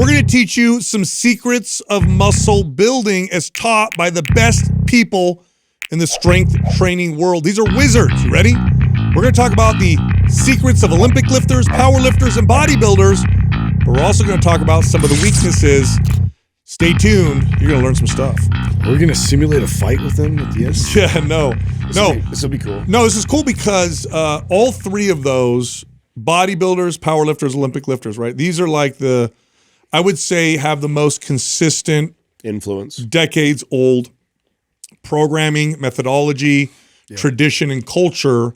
We're going to teach you some secrets of muscle building as taught by the best people in the strength training world. These are wizards. You ready? We're going to talk about the secrets of Olympic lifters, power lifters, and bodybuilders. But we're also going to talk about some of the weaknesses. Stay tuned. You're going to learn some stuff. Are we going to simulate a fight with them at the end? Yeah, no. This will be cool. No, this is cool because all three of those, bodybuilders, power lifters, Olympic lifters, right? These are like I would say, have the most consistent influence, decades old programming, methodology, tradition, and culture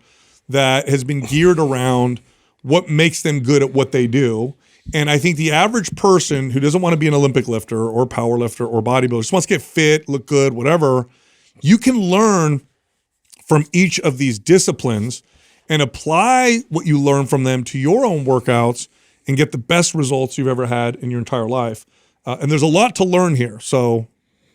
that has been geared around what makes them good at what they do. And I think the average person who doesn't want to be an Olympic lifter or power lifter or bodybuilder, just wants to get fit, look good, whatever, you can learn from each of these disciplines and apply what you learn from them to your own workouts and get the best results you've ever had in your entire life. And there's a lot to learn here, so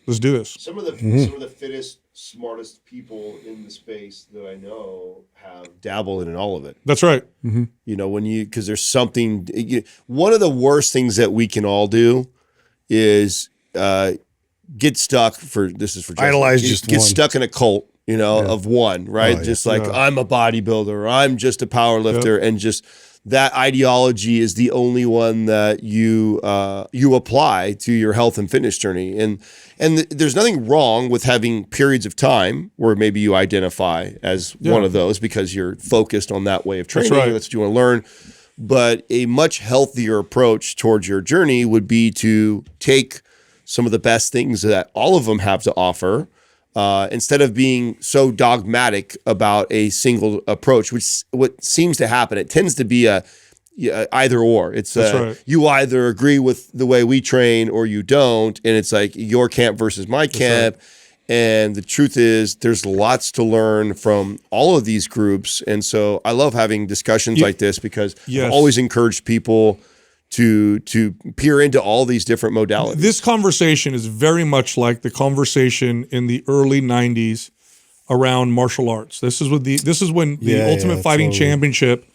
let's do this. Some of the fittest, smartest people in the space that I know have dabbled in all of it. That's right. Mm-hmm. You know, because there's something, one of the worst things that we can all do is get stuck get stuck in a cult, of one, right? I'm a bodybuilder, I'm just a power lifter, and just that ideology is the only one that you apply to your health and fitness journey. And there's nothing wrong with having periods of time where maybe you identify as one of those because you're focused on that way of training. That's right. That's what you want to learn. But a much healthier approach towards your journey would be to take some of the best things that all of them have to offer, instead of being so dogmatic about a single approach, which what seems to happen. It tends to be either or. It's you either agree with the way we train or you don't, and it's like your camp versus my camp. Right. And the truth is, there's lots to learn from all of these groups, and so I love having discussions like this because I've always encouraged people to peer into all these different modalities. This conversation is very much like the conversation in the early 90s around martial arts. This is when the Ultimate Fighting Championship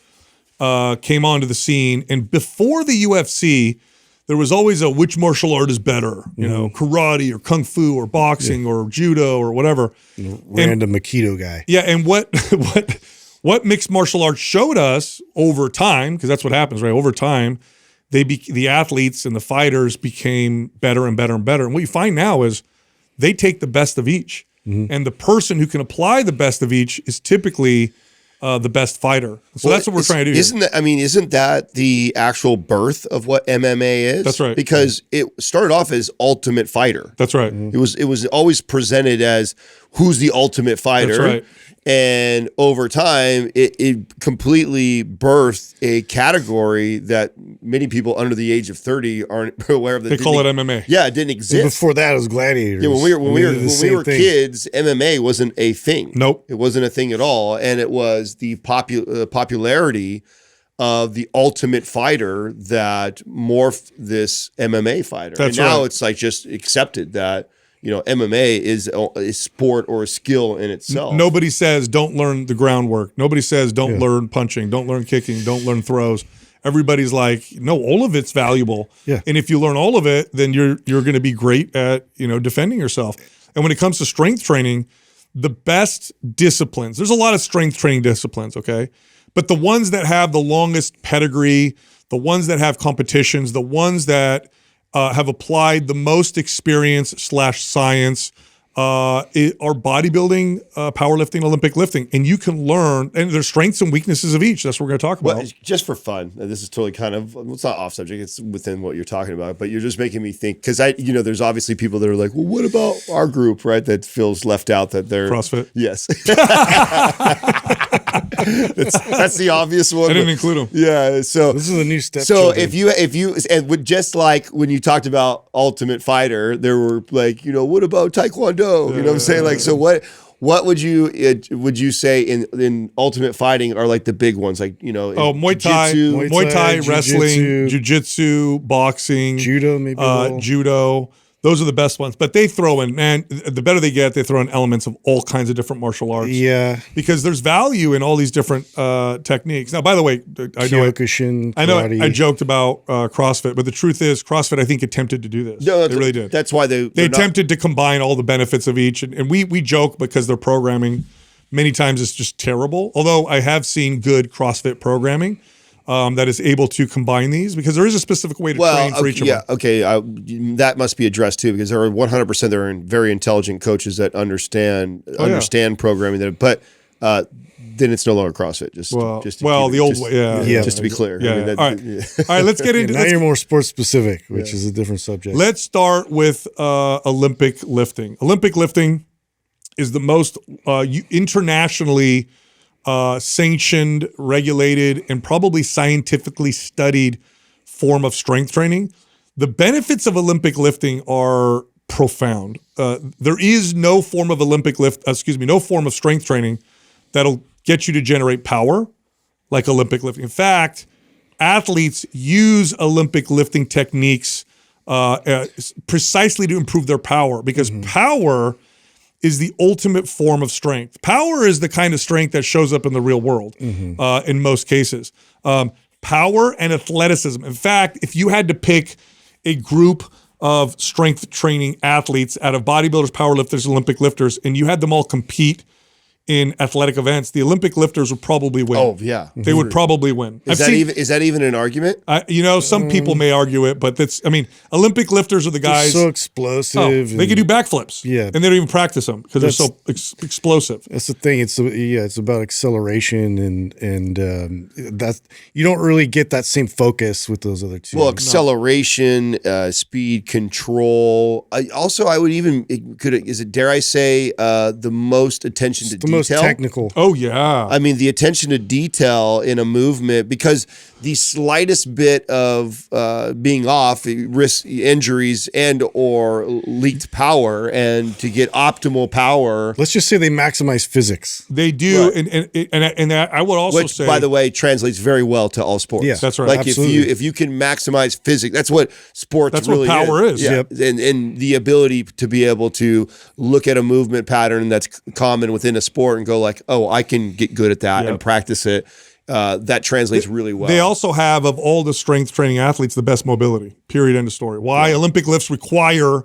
came onto the scene, and before the UFC, there was always which martial art is better, karate or kung fu or boxing or judo or whatever. Random Aikido guy. Yeah, and what mixed martial arts showed us over time, because that's what happens, right? Over time, the athletes and the fighters became better and better and better. And what you find now is they take the best of each. Mm-hmm. And the person who can apply the best of each is typically the best fighter. So that's what we're trying to do. Isn't that the actual birth of what MMA is? That's right. Because it started off as Ultimate Fighter. That's right. Mm-hmm. It was always presented as who's the ultimate fighter. That's right. And over time, it completely birthed a category that many people under the age of 30 aren't aware of. They call it MMA. Yeah, it didn't exist. And before that, it was gladiators. Yeah, when we were kids, MMA wasn't a thing. Nope. It wasn't a thing at all. And it was the popularity of the Ultimate Fighter that morphed this MMA fighter. That's and now right. it's like just accepted that MMA is a sport or a skill in itself. Nobody says don't learn the groundwork. Nobody says don't learn punching, don't learn kicking, don't learn throws. Everybody's like, no, all of it's valuable. Yeah. And if you learn all of it, then you're going to be great at, defending yourself. And when it comes to strength training, the best disciplines, there's a lot of strength training disciplines, okay? But the ones that have the longest pedigree, the ones that have competitions, the ones that have applied the most experience / science are bodybuilding, powerlifting, Olympic lifting. And you can learn, and there's strengths and weaknesses of each. That's what we're going to talk about. Well, just for fun, this is totally it's not off subject, it's within what you're talking about, but you're just making me think, because there's obviously people that are like, well, what about our group, right? That feels left out, that they're CrossFit. Yes. That's the obvious one. I didn't include them. Yeah. So this is a new step. So if you and with just like when you talked about Ultimate Fighter, there were like, what about Taekwondo? You know what I'm saying? Like, so what would you say in Ultimate Fighting are like the big ones? Like, Muay Thai, wrestling, jiu-jitsu, boxing, judo, maybe judo. Those are the best ones. But they throw in, man, the better they get, they throw in elements of all kinds of different martial arts. Yeah. Because there's value in all these different techniques. Now, by the way, I know I joked about CrossFit, but the truth is CrossFit, I think, attempted to do this. No, they really did. That's why they attempted to combine all the benefits of each. And we joke because their programming many times is just terrible. Although I have seen good CrossFit programming that is able to combine these, because there is a specific way to train for each of them. Okay. That must be addressed too, because there are 100% there are very intelligent coaches that understand programming. But then it's no longer CrossFit. Just to be clear. Yeah. All right. Let's get into. Now you're more sports specific, which is a different subject. Let's start with Olympic lifting. Olympic lifting is the most internationally sanctioned, regulated, and probably scientifically studied form of strength training. The benefits of Olympic lifting are profound. There is no form of no form of strength training that'll get you to generate power like Olympic lifting. In fact, athletes use Olympic lifting techniques precisely to improve their power, because power is the ultimate form of strength. Power is the kind of strength that shows up in the real world in most cases. Power and athleticism. In fact, if you had to pick a group of strength training athletes out of bodybuilders, powerlifters, Olympic lifters, and you had them all compete in athletic events, the Olympic lifters would probably win. Oh, yeah. They would probably win. Is that even an argument? Some people may argue it, but Olympic lifters are the guys. They're so explosive. They can do backflips. Yeah. And they don't even practice them because they're so explosive. That's the thing. It's about acceleration and that's, you don't really get that same focus with those other two. Well, acceleration, speed, control. I would even, dare I say, the most attention to detail. Most technical. Oh, yeah. I mean, the attention to detail in a movement, because the slightest bit of being off risks injuries and or leaked power, and to get optimal power. Let's just say they maximize physics. They do. Right. And I would also say, by the way, translates very well to all sports. Yeah, that's right. Like absolutely. if you can maximize physics, that's what sports that's really what power is. Yeah. Yep. And the ability to be able to look at a movement pattern that's common within a sport and go like, oh, I can get good at that and practice it. That translates really well. They also have, of all the strength training athletes, the best mobility. Period. End of story. Why? Olympic lifts require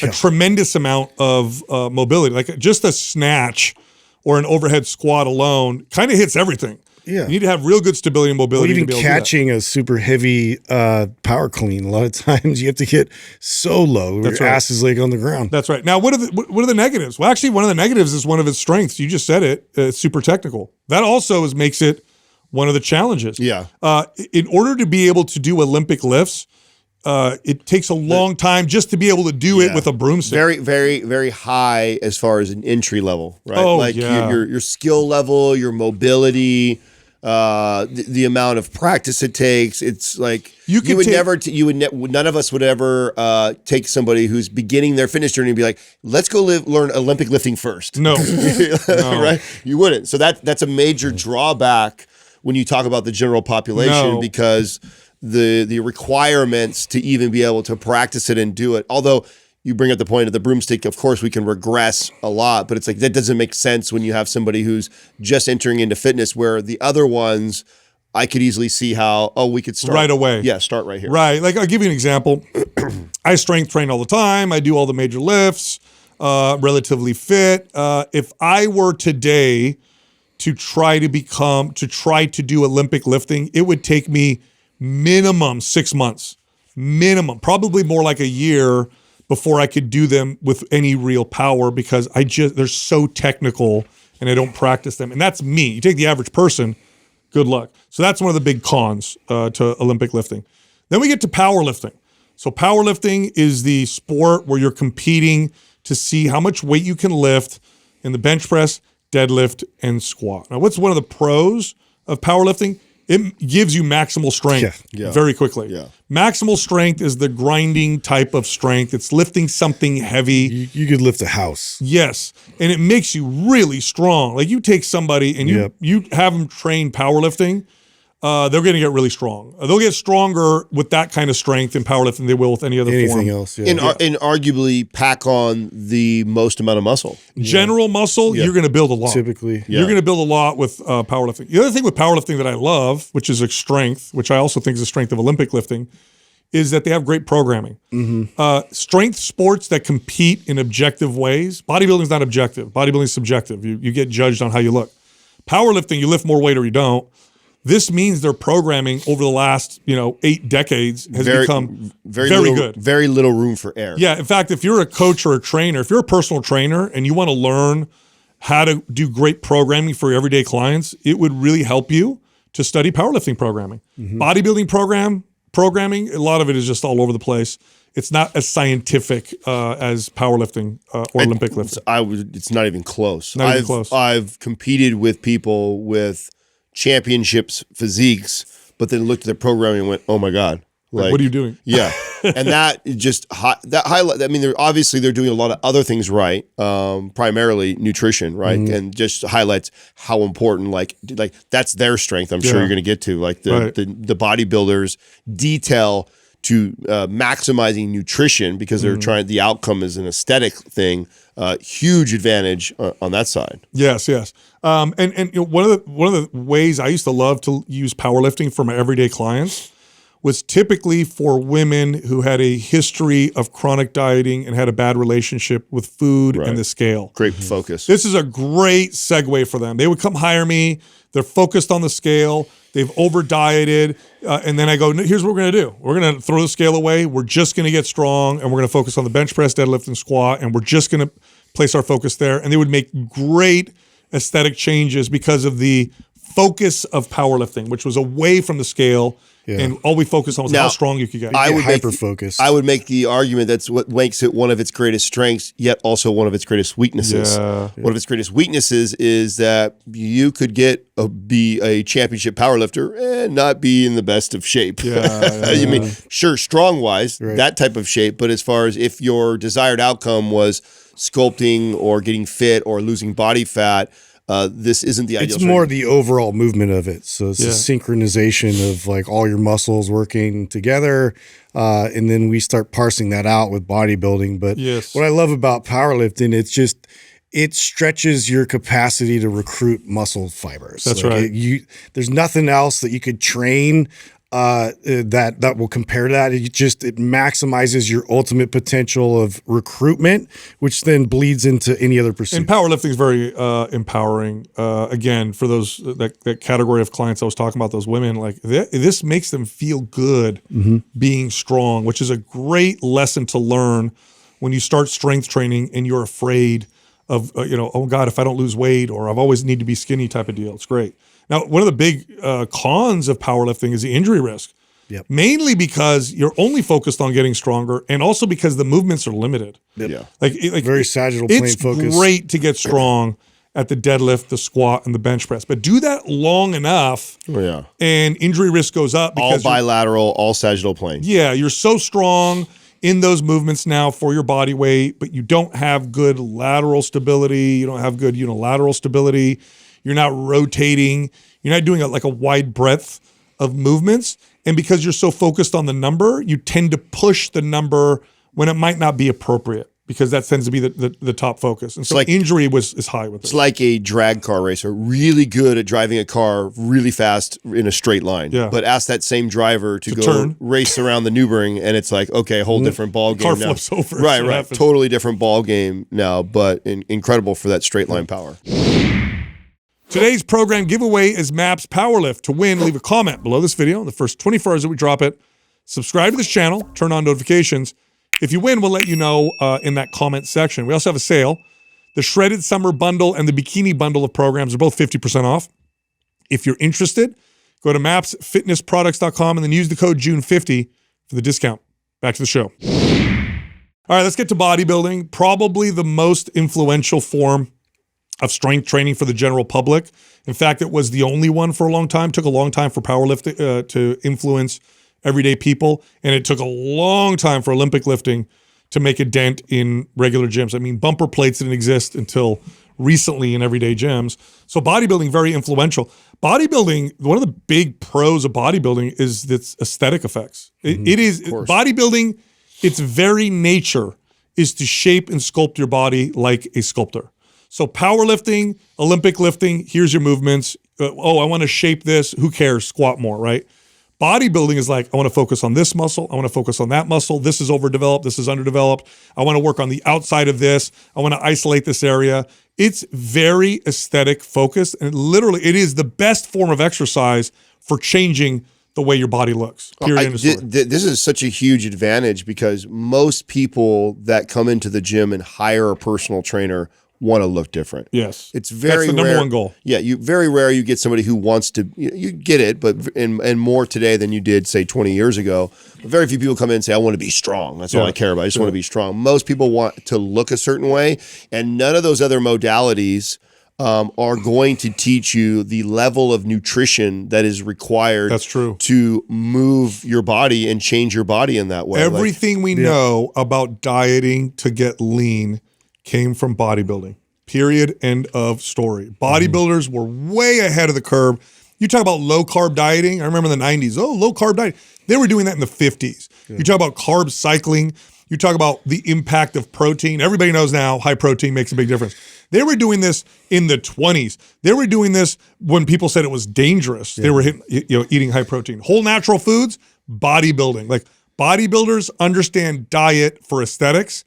a tremendous amount of mobility. Like just a snatch or an overhead squat alone kind of hits everything. Yeah. You need to have real good stability and mobility. Well, even to be able catching a super heavy power clean, a lot of times you have to get so low. Your ass is like on the ground. That's right. Now, what are the negatives? Well, actually, one of the negatives is one of its strengths. You just said it. It's super technical. That also makes it one of the challenges. Yeah. In order to be able to do Olympic lifts, it takes a long time just to be able to do it with a broomstick. Very, very, very high as far as an entry level, right? Oh, like yeah. your skill level, your mobility, the amount of practice it takes. It's like none of us would ever take somebody who's beginning their fitness journey and be like, let's go learn Olympic lifting first. No. Right? You wouldn't. So that's a major drawback when you talk about the general population, because the requirements to even be able to practice it and do it. Although you bring up the point of the broomstick, of course we can regress a lot, but it's like that doesn't make sense when you have somebody who's just entering into fitness, where the other ones I could easily see how, we could start right away. Yeah, start right here. Right. Like I'll give you an example. I strength train all the time. I do all the major lifts, relatively fit. If I were today to try to do Olympic lifting, it would take me minimum 6 months, minimum, probably more like a year before I could do them with any real power, because they're so technical and I don't practice them. And that's me. You take the average person, good luck. So that's one of the big cons to Olympic lifting. Then we get to powerlifting. So powerlifting is the sport where you're competing to see how much weight you can lift in the bench press, deadlift, and squat. Now, what's one of the pros of powerlifting? It gives you maximal strength very quickly. Yeah. Maximal strength is the grinding type of strength. It's lifting something heavy. You could lift a house. Yes. And it makes you really strong. Like you take somebody and you have them train powerlifting. they're going to get really strong. They'll get stronger with that kind of strength in powerlifting than they will with any other form. Anything else, yeah. And arguably pack on the most amount of muscle. General muscle, you're going to build a lot. Typically. You're going to build a lot with powerlifting. The other thing with powerlifting that I love, which is a strength, which I also think is a strength of Olympic lifting, is that they have great programming. Strength sports that compete in objective ways. Bodybuilding is not objective. Bodybuilding is subjective. You get judged on how you look. Powerlifting, you lift more weight or you don't. This means their programming over the last 8 decades has become very good. Very little room for error. Yeah. In fact, if you're a coach or a trainer, if you're a personal trainer and you want to learn how to do great programming for your everyday clients, it would really help you to study powerlifting programming. Bodybuilding programming, a lot of it is just all over the place. It's not as scientific as powerlifting or Olympic lifting. It's not even close. Not even close. I've competed with people with championships physiques, but then looked at their programming and went, "Oh my god, like what are you doing?" Yeah, and that just that highlight. I mean, they're doing a lot of other things right, primarily nutrition, right, and just highlights how important like that's their strength. I'm sure you're going to get to like the bodybuilders detail to maximizing nutrition because they're trying. The outcome is an aesthetic thing. Huge advantage on that side. Yes. And one of the ways I used to love to use powerlifting for my everyday clients was typically for women who had a history of chronic dieting and had a bad relationship with food and the scale. Great focus. This is a great segue for them. They would come hire me. They're focused on the scale. They've over dieted. And then I go, here's what we're going to do. We're going to throw the scale away. We're just going to get strong and we're going to focus on the bench press, deadlift, and squat. And we're just going to place our focus there. And they would make great aesthetic changes because of the focus of powerlifting, which was away from the scale. Yeah. And all we focused on was how strong you could get. I would hyper-focus. I would make the argument that's what makes it one of its greatest strengths, yet also one of its greatest weaknesses. Yeah. One of its greatest weaknesses is that you could be a championship powerlifter and not be in the best of shape. I mean, sure, strong-wise, that type of shape, but as far as if your desired outcome was sculpting or getting fit or losing body fat, this isn't the ideal. It's more the overall movement of it. So it's a synchronization of like all your muscles working together. And then we start parsing that out with bodybuilding. But what I love about powerlifting, it stretches your capacity to recruit muscle fibers. That's right. There's nothing else that you could train that will compare to that. It maximizes your ultimate potential of recruitment, which then bleeds into any other pursuit. And powerlifting is very empowering. Again, for those that category of clients I was talking about, those women, like this makes them feel good being strong, which is a great lesson to learn when you start strength training and you're afraid of oh God, if I don't lose weight, or I've always need to be skinny type of deal. It's great. Now, one of the big cons of powerlifting is the injury risk, mainly because you're only focused on getting stronger and also because the movements are limited. Like very sagittal plane focus. It's great to get strong at the deadlift, the squat, and the bench press, but do that long enough and injury risk goes up. Because all bilateral, all sagittal plane. Yeah, you're so strong in those movements now for your body weight, but you don't have good lateral stability. You don't have good unilateral stability. You're not rotating. You're not doing a wide breadth of movements. And because you're so focused on the number, you tend to push the number when it might not be appropriate, because that tends to be the top focus. And so injury is high with it. It's like a drag car racer, really good at driving a car really fast in a straight line. Yeah. But ask that same driver to go race around the Nürburgring, and it's like, okay, whole different ball game car now. Flips over. Right. Totally different ball game now, but incredible for that straight line power. Today's program giveaway is MAPS Powerlift. To win, leave a comment below this video in the first 24 hours that we drop it. Subscribe to this channel, turn on notifications. If you win, we'll let you know in that comment section. We also have a sale. The Shredded Summer Bundle and the Bikini Bundle of programs are both 50% off. If you're interested, go to mapsfitnessproducts.com and then use the code June50 for the discount. Back to the show. All right, let's get to bodybuilding. Probably the most influential form of strength training for the general public. In fact, it was the only one for a long time. It took a long time for powerlifting to influence everyday people, and it took a long time for Olympic lifting to make a dent in regular gyms. I mean, bumper plates didn't exist until recently in everyday gyms. So bodybuilding, very influential. Bodybuilding, one of the big pros of bodybuilding is its aesthetic effects. It is bodybuilding, its very nature is to shape and sculpt your body like a sculptor. So powerlifting, Olympic lifting, here's your movements. I want to shape this. Who cares? Squat more, right? Bodybuilding is like, I want to focus on this muscle. I want to focus on that muscle. This is overdeveloped. This is underdeveloped. I want to work on the outside of this. I want to isolate this area. It's very aesthetic focused. And literally, it is the best form of exercise for changing the way your body looks. Period. This is such a huge advantage because most people that come into the gym and hire a personal trainer want to look different. Yes. It's very That's the number one goal. Yeah, very rare you get somebody who wants to, you get it, but and more today than you did, say, 20 years ago. Very few people come in and say, I want to be strong. That's all I care about. I just want to be strong. Most people want to look a certain way, and none of those other modalities are going to teach you the level of nutrition that is required to move your body and change your body in that way. Everything we know about dieting to get lean came from bodybuilding. Period. End of story. Bodybuilders were way ahead of the curve. You talk about low carb dieting. I remember in the 90s, low carb diet. They were doing that in the 50s. You talk about carb cycling. You talk about the impact of protein. Everybody knows now high protein makes a big difference. They were doing this in the 20s. They were doing this when people said it was dangerous. They were eating high protein. Whole natural foods, bodybuilding. Like bodybuilders understand diet for aesthetics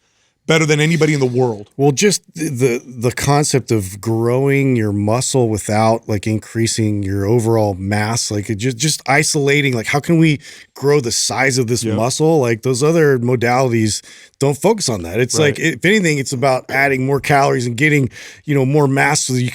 better than anybody in the world. Well, just the concept of growing your muscle without like increasing your overall mass, like just isolating, like how can we grow the size of this muscle? Like those other modalities don't focus on that. It's like, if anything, it's about adding more calories and getting, more mass so that you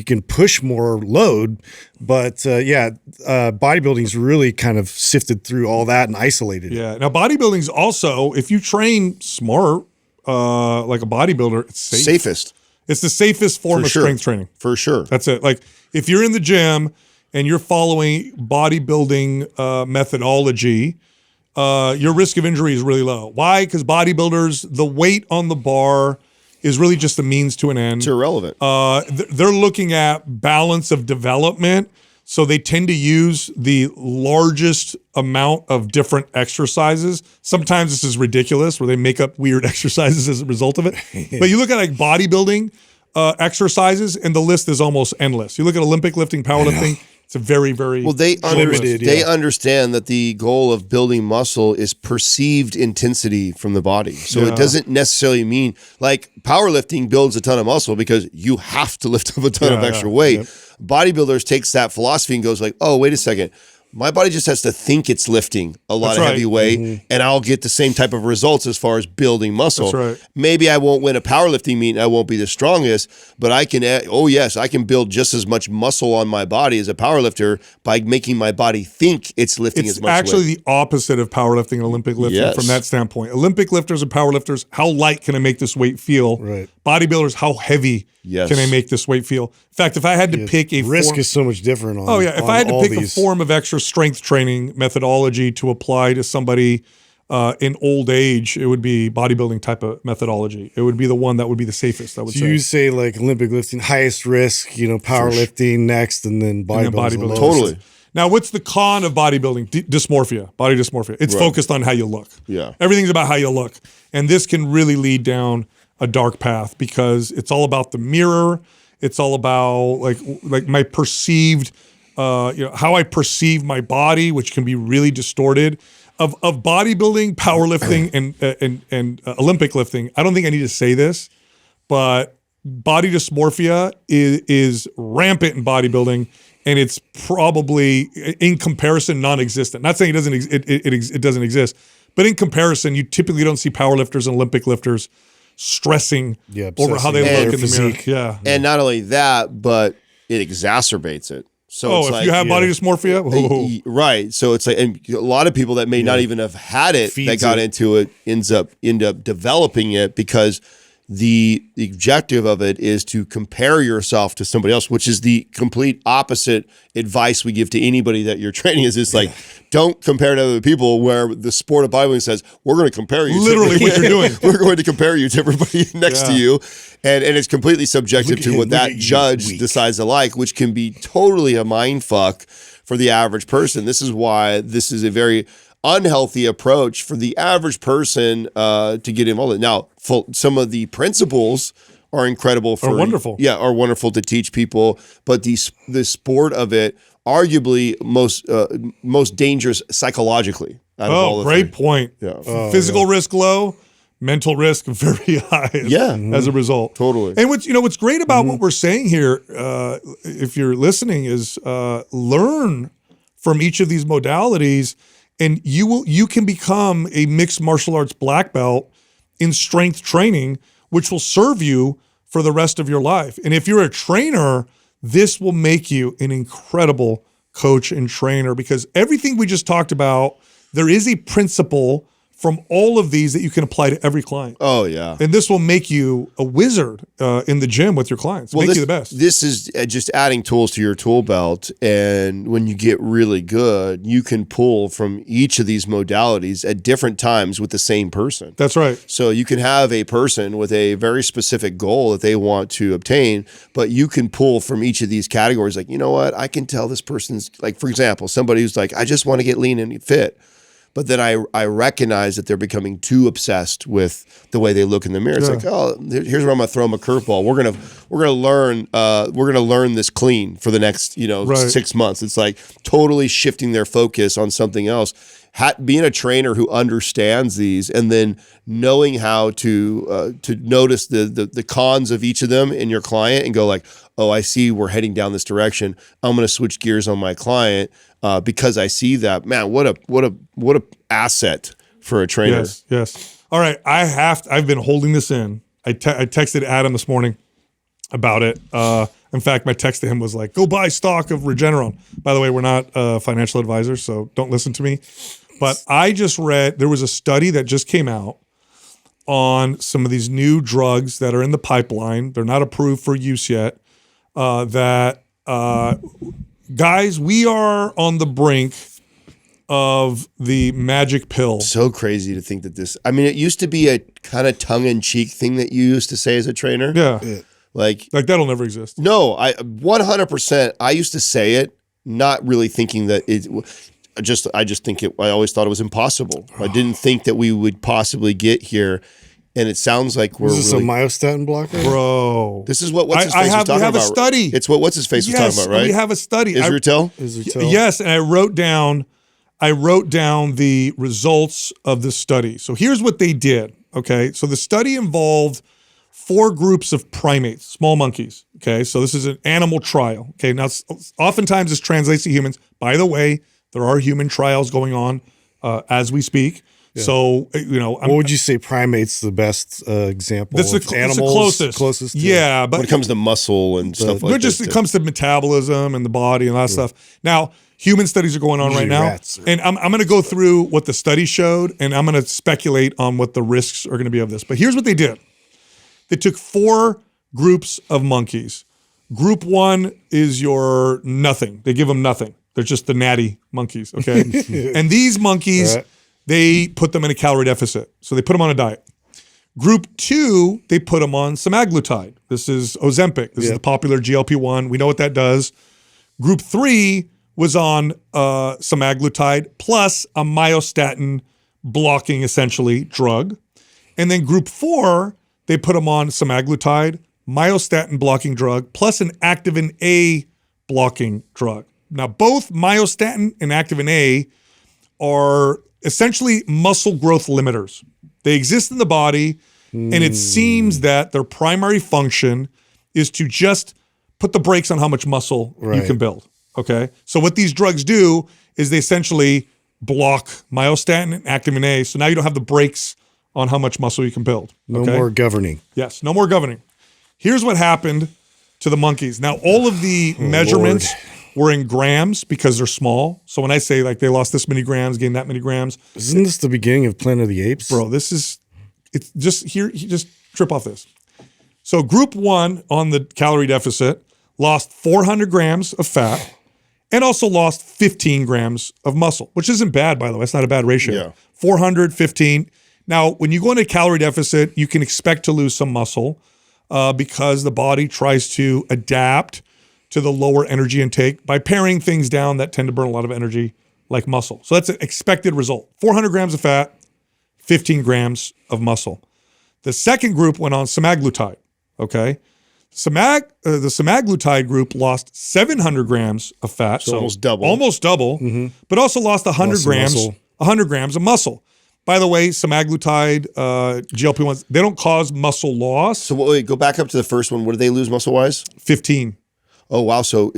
can push more load. But bodybuilding's really kind of sifted through all that and isolated it. Yeah. Now bodybuilding's also, if you train smart, like a bodybuilder, it's safe. Safest. It's the safest form of strength training. For sure. That's it. Like if you're in the gym and you're following bodybuilding methodology, your risk of injury is really low. Why? Because bodybuilders, the weight on the bar is really just a means to an end. It's irrelevant. They're looking at balance of development. So they tend to use the largest amount of different exercises. Sometimes this is ridiculous where they make up weird exercises as a result of it. But you look at like bodybuilding exercises and the list is almost endless. You look at Olympic lifting, powerlifting, it's a very, very they understand that the goal of building muscle is perceived intensity from the body. So it doesn't necessarily mean like powerlifting builds a ton of muscle because you have to lift up a ton of extra weight. Bodybuilders takes that philosophy and goes like, oh, wait a second. My body just has to think it's lifting a lot of heavy weight and I'll get the same type of results as far as building muscle. Maybe I won't win a powerlifting meet and I won't be the strongest, but I can, I can build just as much muscle on my body as a powerlifter by making my body think it's lifting as much weight. It's actually the opposite of powerlifting and Olympic lifting from that standpoint. Olympic lifters and powerlifters, how light can I make this weight feel? Bodybuilders, how heavy can I make this weight feel? In fact, if I had to pick a risk is so much different on if I had to pick a form of extra strength training methodology to apply to somebody in old age, it would be bodybuilding type of methodology. It would be the one that would be the safest, I would say. You say like Olympic lifting, highest risk, powerlifting next, and then bodybuilding. Totally. Now, what's the con of bodybuilding? Dysmorphia, body dysmorphia. It's focused on how you look. Everything's about how you look. And this can really lead down a dark path because it's all about the mirror. It's all about like my perceived, how I perceive my body, which can be really distorted. Of bodybuilding, powerlifting, and Olympic lifting, I don't think I need to say this, but body dysmorphia is rampant in bodybuilding, and it's probably in comparison non-existent. Not saying it doesn't exist, but in comparison, you typically don't see powerlifters and Olympic lifters stressing over how they look in the mirror. And not only that, but it exacerbates it. So it's if you have body dysmorphia, right? So it's like, and a lot of people that may not even have had it that got into it end up developing it because the objective of it is to compare yourself to somebody else, which is the complete opposite advice we give to anybody that you're training. Is it's like, don't compare to other people, where the sport of bodybuilding says, we're going to compare you literally to what you're doing. We're going to compare you to everybody next to you. And it's completely subjective to what that judge decides to like, which can be totally a mind fuck for the average person. This is why this is a very unhealthy approach for the average person to get involved in. Now, some of the principles are incredible. Are wonderful. Yeah, are wonderful to teach people. But the sport of it, arguably most dangerous psychologically. Great point. Yeah. Physical risk low, mental risk very high. As a result. Totally. And what's great about what we're saying here, if you're listening, is learn from each of these modalities. And you can become a mixed martial arts black belt in strength training, which will serve you for the rest of your life. And if you're a trainer, this will make you an incredible coach and trainer, because everything we just talked about, there is a principle from all of these that you can apply to every client. Oh, yeah. And this will make you a wizard in the gym with your clients. Make you the best. This is just adding tools to your tool belt. And when you get really good, you can pull from each of these modalities at different times with the same person. That's right. So you can have a person with a very specific goal that they want to obtain, but you can pull from each of these categories. Like, you know what? I can tell this person's, like, for example, somebody who's like, I just want to get lean and fit. But then I recognize that they're becoming too obsessed with the way they look in the mirror. It's like, oh, here's where I'm gonna throw them a curveball. We're gonna learn this clean for the next 6 months. It's like totally shifting their focus on something else. Being a trainer who understands these, and then knowing how to notice the cons of each of them in your client and go like, oh, I see we're heading down this direction. I'm going to switch gears on my client because I see that. Man, what a asset for a trainer. Yes. All right, I've been holding this in. I texted Adam this morning about it. In fact, my text to him was like, go buy stock of Regeneron. By the way, we're not financial advisors, so don't listen to me. But I just read, there was a study that just came out on some of these new drugs that are in the pipeline. They're not approved for use yet. Guys, we are on the brink of the magic pill. So crazy to think that this, I mean, it used to be a kind of tongue-in-cheek thing that you used to say as a trainer. Yeah. Like that'll never exist. No, 100%. I used to say it, not really thinking that it. I just think it. I always thought it was impossible. I didn't think that we would possibly get here, and it sounds like we're. Is this a myostatin blocker, bro? This is what what's his face was talking about. We have a study. It's what's his face was talking about, right? We have a study. Israel? Yes, and I wrote down the results of this study. So here's what they did. Okay, so the study involved 4 groups of primates, small monkeys. Okay, so this is an animal trial. Okay, now oftentimes this translates to humans. By the way, there are human trials going on as we speak. Yeah. So, what would you say primates the best example? That's the animals closest. Yeah, but when it comes to muscle and stuff like that. It comes to metabolism and the body and all that stuff. Now, human studies are going on right now. And I'm going to go through what the study showed, and I'm going to speculate on what the risks are going to be of this. But here's what they did. They took 4 groups of monkeys. Group 1 is your nothing. They give them nothing. They're just the natty monkeys, okay? And these monkeys, they put them in a calorie deficit. So they put them on a diet. Group 2, they put them on semaglutide. This is Ozempic. This is the popular GLP-1. We know what that does. Group 3 was on semaglutide plus a myostatin blocking, essentially, drug. And then group 4, they put them on semaglutide, myostatin blocking drug, plus an activin A blocking drug. Now, both myostatin and activin A are essentially muscle growth limiters. They exist in the body, and it seems that their primary function is to just put the brakes on how much muscle you can build, okay? So what these drugs do is they essentially block myostatin and activin A, so now you don't have the brakes on how much muscle you can build. No more governing. Yes, no more governing. Here's what happened to the monkeys. Now, all of the measurements were in grams because they're small. So when I say like they lost this many grams, gained that many grams. Isn't this the beginning of Planet of the Apes? Bro, just trip off this. So group 1 on the calorie deficit lost 400 grams of fat and also lost 15 grams of muscle, which isn't bad, by the way. It's not a bad ratio. Yeah. 400, 15. Now, when you go into a calorie deficit, you can expect to lose some muscle because the body tries to adapt to the lower energy intake by paring things down that tend to burn a lot of energy, like muscle. So that's an expected result. 400 grams of fat, 15 grams of muscle. The second group went on semaglutide, okay? The semaglutide group lost 700 grams of fat, so almost double. Almost double, but also lost 100 grams of muscle. By the way, semaglutide, GLP-1s, they don't cause muscle loss. So wait, go back up to the first one. What did they lose muscle-wise? 15. Oh, wow. So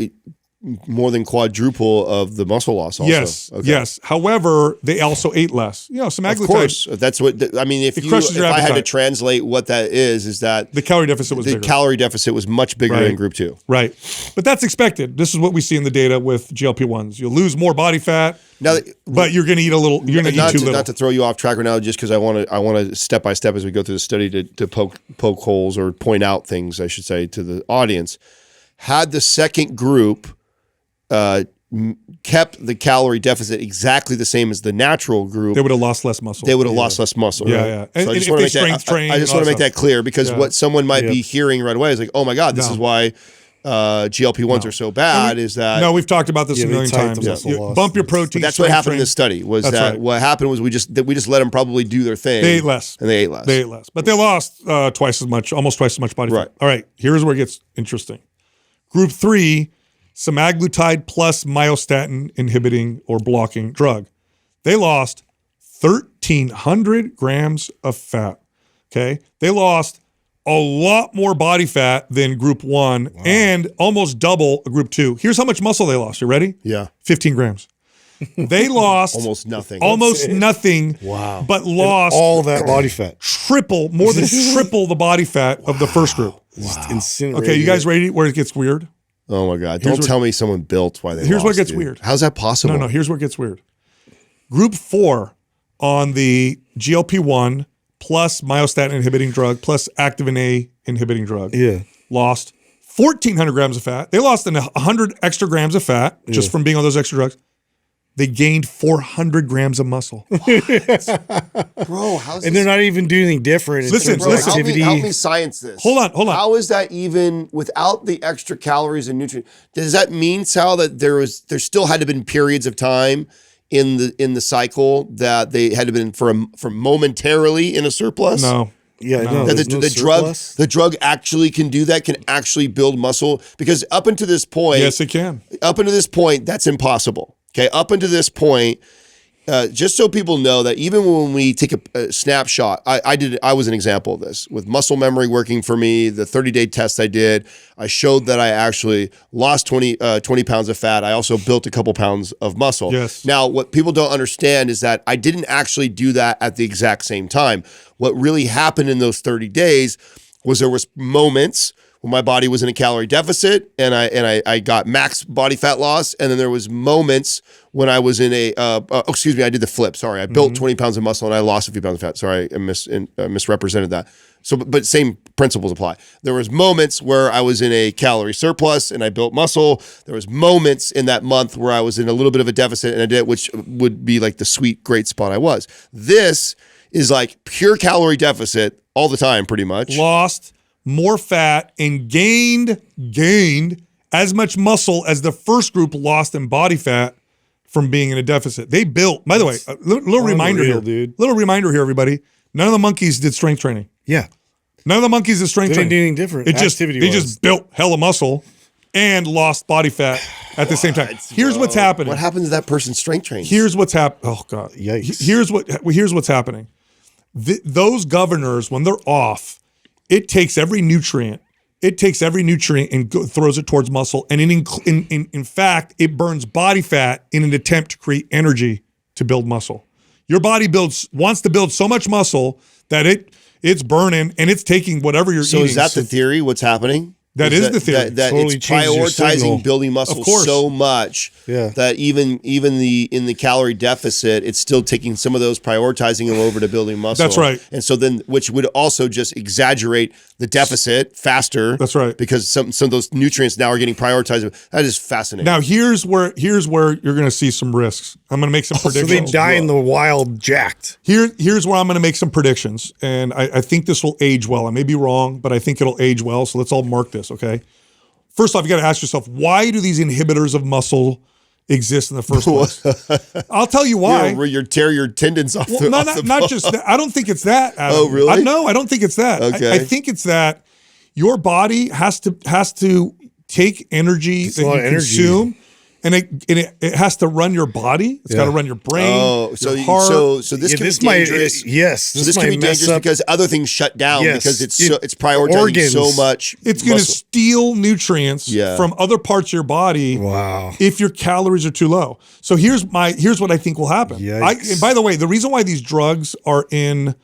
more than quadruple of the muscle loss also. Yes, yes. However, they also ate less. You know, semaglutide. Of course. That's what, I mean, if I had to translate what that is that the calorie deficit was bigger. The calorie deficit was much bigger in group 2. Right. But that's expected. This is what we see in the data with GLP-1s. You'll lose more body fat, but you're going to eat a little, you're going to eat too little. Not to throw you off track right now, just because I want to step by step as we go through the study to poke holes or point out things, I should say, to the audience. Had the second group kept the calorie deficit exactly the same as the natural group, they would have lost less muscle. They would have lost less muscle. Yeah, right? yeah. So And I just if want they to make strength train, I just want to make that clear because what someone might be hearing right away is like, oh my God, this is why GLP-1s are so bad. No, we've talked about this a million times. Bump your protein. But that's what happened in this study. What happened was we just let them probably do their thing. They ate less. And they ate less. But they lost almost twice as much body fat. All right, here's where it gets interesting. Group 3, semaglutide plus myostatin inhibiting or blocking drug. They lost 1,300 grams of fat. Okay, they lost a lot more body fat than group 1 and almost double group 2. Here's how much muscle they lost. You ready? Yeah. 15 grams. They lost almost nothing. Almost nothing. Wow. But lost all that body fat. More than triple the body fat of the first group. Wow. Okay, you guys ready where it gets weird? Oh my God. Don't tell me someone built why they lost. Here's where it gets weird. How's that possible? No, here's where it gets weird. Group 4 on the GLP-1 plus myostatin inhibiting drug plus activin A inhibiting drug lost 1,400 grams of fat. They lost 100 extra grams of fat just from being on those extra drugs. They gained 400 grams of muscle. Bro, how's this? And they're not even doing anything different. Listen, activity. Help me science this. Hold on. How is that even without the extra calories and nutrients? Does that mean, Sal, that there still had to have been periods of time in the cycle that they had to have been for momentarily in a surplus? No. Yeah, no, the drug actually can do that, can actually build muscle, because up until this point, yes, it can. Up until this point, that's impossible. Okay, up until this point, just so people know that even when we take a snapshot, I was an example of this with muscle memory working for me. The 30-day test I did, I showed that I actually lost 20 pounds of fat. I also built a couple pounds of muscle. Yes. Now, what people don't understand is that I didn't actually do that at the exact same time. What really happened in those 30 days was there was moments when my body was in a calorie deficit and I got max body fat loss, and then there was moments when I was in I did the flip. Sorry, I built 20 pounds of muscle and I lost a few pounds of fat. Sorry, I misrepresented that. So, but same principles apply. There was moments where I was in a calorie surplus and I built muscle. There was moments in that month where I was in a little bit of a deficit and I did, which would be like the sweet, great spot I was. This is like pure calorie deficit all the time, pretty much. Lost more fat and gained as much muscle as the first group lost in body fat from being in a deficit. They built, by the way, a little reminder here, dude. Little reminder here, everybody. None of the monkeys did strength training. Yeah. None of the monkeys did strength training. They didn't do anything different. They just built hella muscle and lost body fat at the same time. Here's what's happening. What happened to that person's strength training? Here's what's happening. Oh God. Yikes. Here's what's happening. Those governors, when they're off, it takes every nutrient. And throws it towards muscle. And in fact, it burns body fat in an attempt to create energy to build muscle. Your body wants to build so much muscle that it's burning and it's taking whatever you're eating. So is that the theory? What's happening? That is the theory. That Totally it's changes your signal. prioritizing building muscle Of course. so much that even in the calorie deficit, it's still taking some of those, prioritizing them over to building muscle. That's right. And so then, which would also just exaggerate the deficit faster. That's right. Because some of those nutrients now are getting prioritized. That is fascinating. Now here's where you're going to see some risks. I'm going to make some So predictions. they die in the wild jacked. Here's where I'm going to make some predictions, and I think this will age well. I may be wrong, but I think it'll age well. So let's all mark this, okay? First off, you got to ask yourself, why do these inhibitors of muscle exist in the first place? I'll tell you why. You tear your tendons off. Well, not just that. I don't think it's that, Adam. Oh, really? No, I don't think it's that. Okay. I think it's that your body has to take energy that you consume. And it has to run your body. It's got to run your brain. Oh, so your heart. so this can be dangerous. So this can be dangerous because other things shut down because it's prioritizing organs. so much. It's going to steal nutrients from other parts of your body. Wow. If your calories are too low. So here's what I think will happen. And by the way, the reason why these drugs are in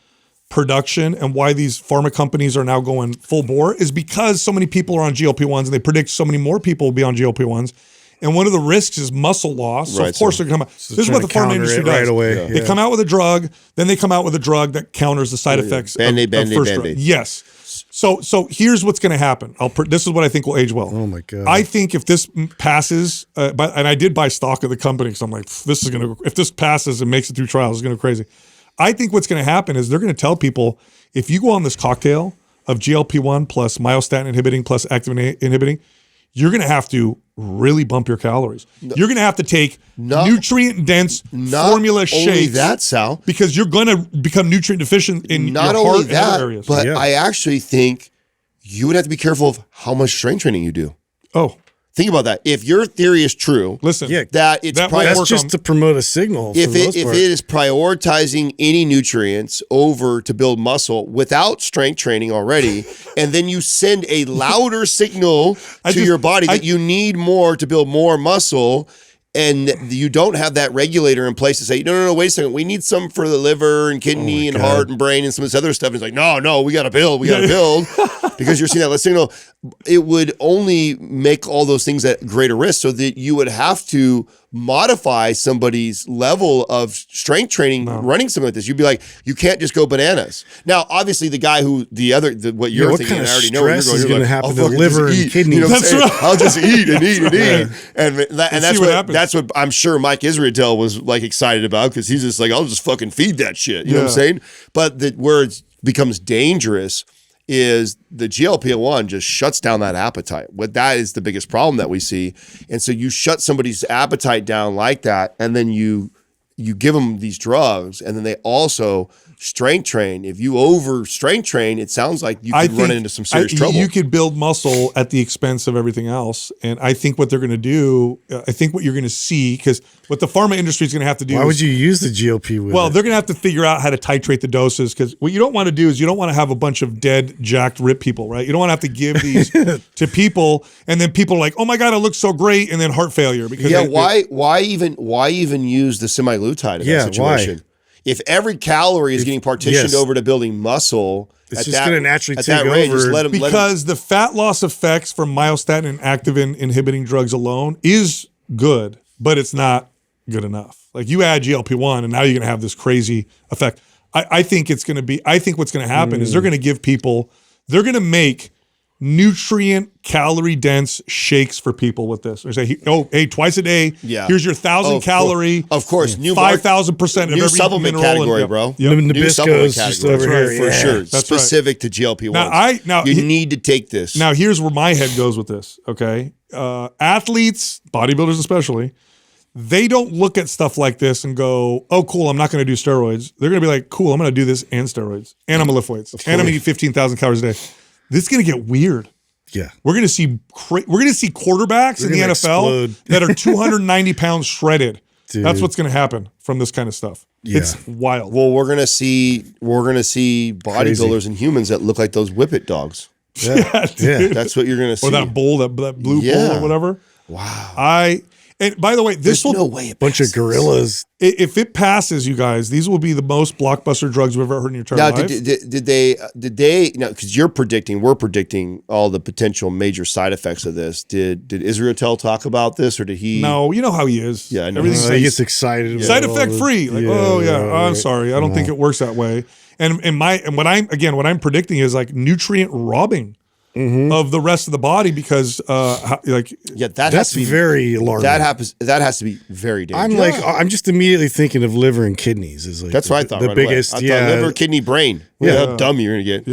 production and why these pharma companies are now going full bore is because so many people are on GLP-1s and they predict so many more people will be on GLP-1s. And one of the risks is muscle loss. So of course they're going to come out. This is what the pharma industry does. Right away. They come out with a drug, then they come out with a drug that counters the side effects of first drug. Yes. So here's what's going to happen. This is what I think will age well. Oh my God. I think if this passes, and I did buy stock of the company because I'm like, if this passes and makes it through trials, it's going to go crazy. I think what's going to happen is they're going to tell people, if you go on this cocktail of GLP-1 plus myostatin inhibiting plus activin A inhibiting, you're going to have to really bump your calories. You're going to have to take nutrient-dense formula shakes. Not only that, Sal. Because you're going to become nutrient deficient in your heart and other areas. But I actually think you would have to be careful of how much strength training you do. Oh. Think about that. If your theory is true, that it's that's just to promote a signal. If it is prioritizing any nutrients over to build muscle without strength training already, and then you send a louder signal to your body that you need more to build more muscle, and you don't have that regulator in place to say, no, wait a second, we need some for the liver and kidney and heart and brain and some of this other stuff. And it's like, no, we got to build, because you're seeing that signal. It would only make all those things at greater risk, so that you would have to modify somebody's level of strength training running something like this. You'd be like, you can't just go bananas. Now, obviously, the guy who what you're thinking, I already know where you're going. You're like, happen to liver and kidney. You know what I'm saying? I'll just eat and eat and eat, and that's what I'm sure Mike Israel was like excited about, because he's just like, I'll just fucking feed that shit. You know what I'm saying? But where it becomes dangerous is the GLP-1 just shuts down that appetite. That is the biggest problem that we see. And so you shut somebody's appetite down like that, and then you give them these drugs, and then they also strength train. If you over strength train, it sounds like you could run into some serious trouble. You could build muscle at the expense of everything else. And I think what they're going to do, I think what you're going to see, because what the pharma industry is going to have to do. Why would you use the GLP with they're going to have to figure out how to titrate the doses, because what you don't want to do is you don't want to have a bunch of dead, jacked, ripped people, right? You don't want to have to give these to people, and then people are like, oh my God, it looks so great, and then heart failure. Because why even use the semaglutide in that situation? Why? If every calorie is getting partitioned over to building muscle, it's just going to naturally take over. Because the fat loss effects from myostatin and activin inhibiting drugs alone is good, but it's not good enough. Like, you add GLP-1 and now you're going to have this crazy effect. I think what's going to happen is they're going to give people, they're going to make nutrient calorie dense shakes for people with this. Or say, hey, twice a day, here's your 1,000 calorie, of course, 5,000% of every supplement category, bro. New supplement category over here for sure. That's specific to GLP-1. Now you need to take this. Now here's where my head goes with this. Okay, athletes, bodybuilders especially, they don't look at stuff like this and go, oh, cool, I'm not going to do steroids. They're going to be like, cool, I'm going to do this and steroids, and I'm going to lift weights, and I'm going to eat 15,000 calories a day. This is going to get weird. Yeah, we're going to see quarterbacks in the NFL that are 290 pounds shredded. Dude. That's what's going to happen from this kind of stuff. Yeah. It's wild. Well, we're going to see bodybuilders and humans that look like those whippet dogs. Yeah, that's what you're going to see. Or that bull, that blue bull or whatever. Wow. And by the way, there's no way it bunch of gorillas. If it passes, you guys, these will be the most blockbuster drugs you've ever heard in your entire life. Did they, because we're predicting all the potential major side effects of this. Did Israel talk about this, or did he? No, you know how he is. Yeah, I know. He gets excited. Side effect free. Like, I'm sorry. I don't think it works that way. And what I'm predicting is like nutrient robbing. Of the rest of the body, because that's very alarming. That has to be very dangerous. I'm just immediately thinking of liver and kidneys is like that's what I thought. The biggest, away. I thought liver, kidney, brain. Yeah, how dumb you're gonna get.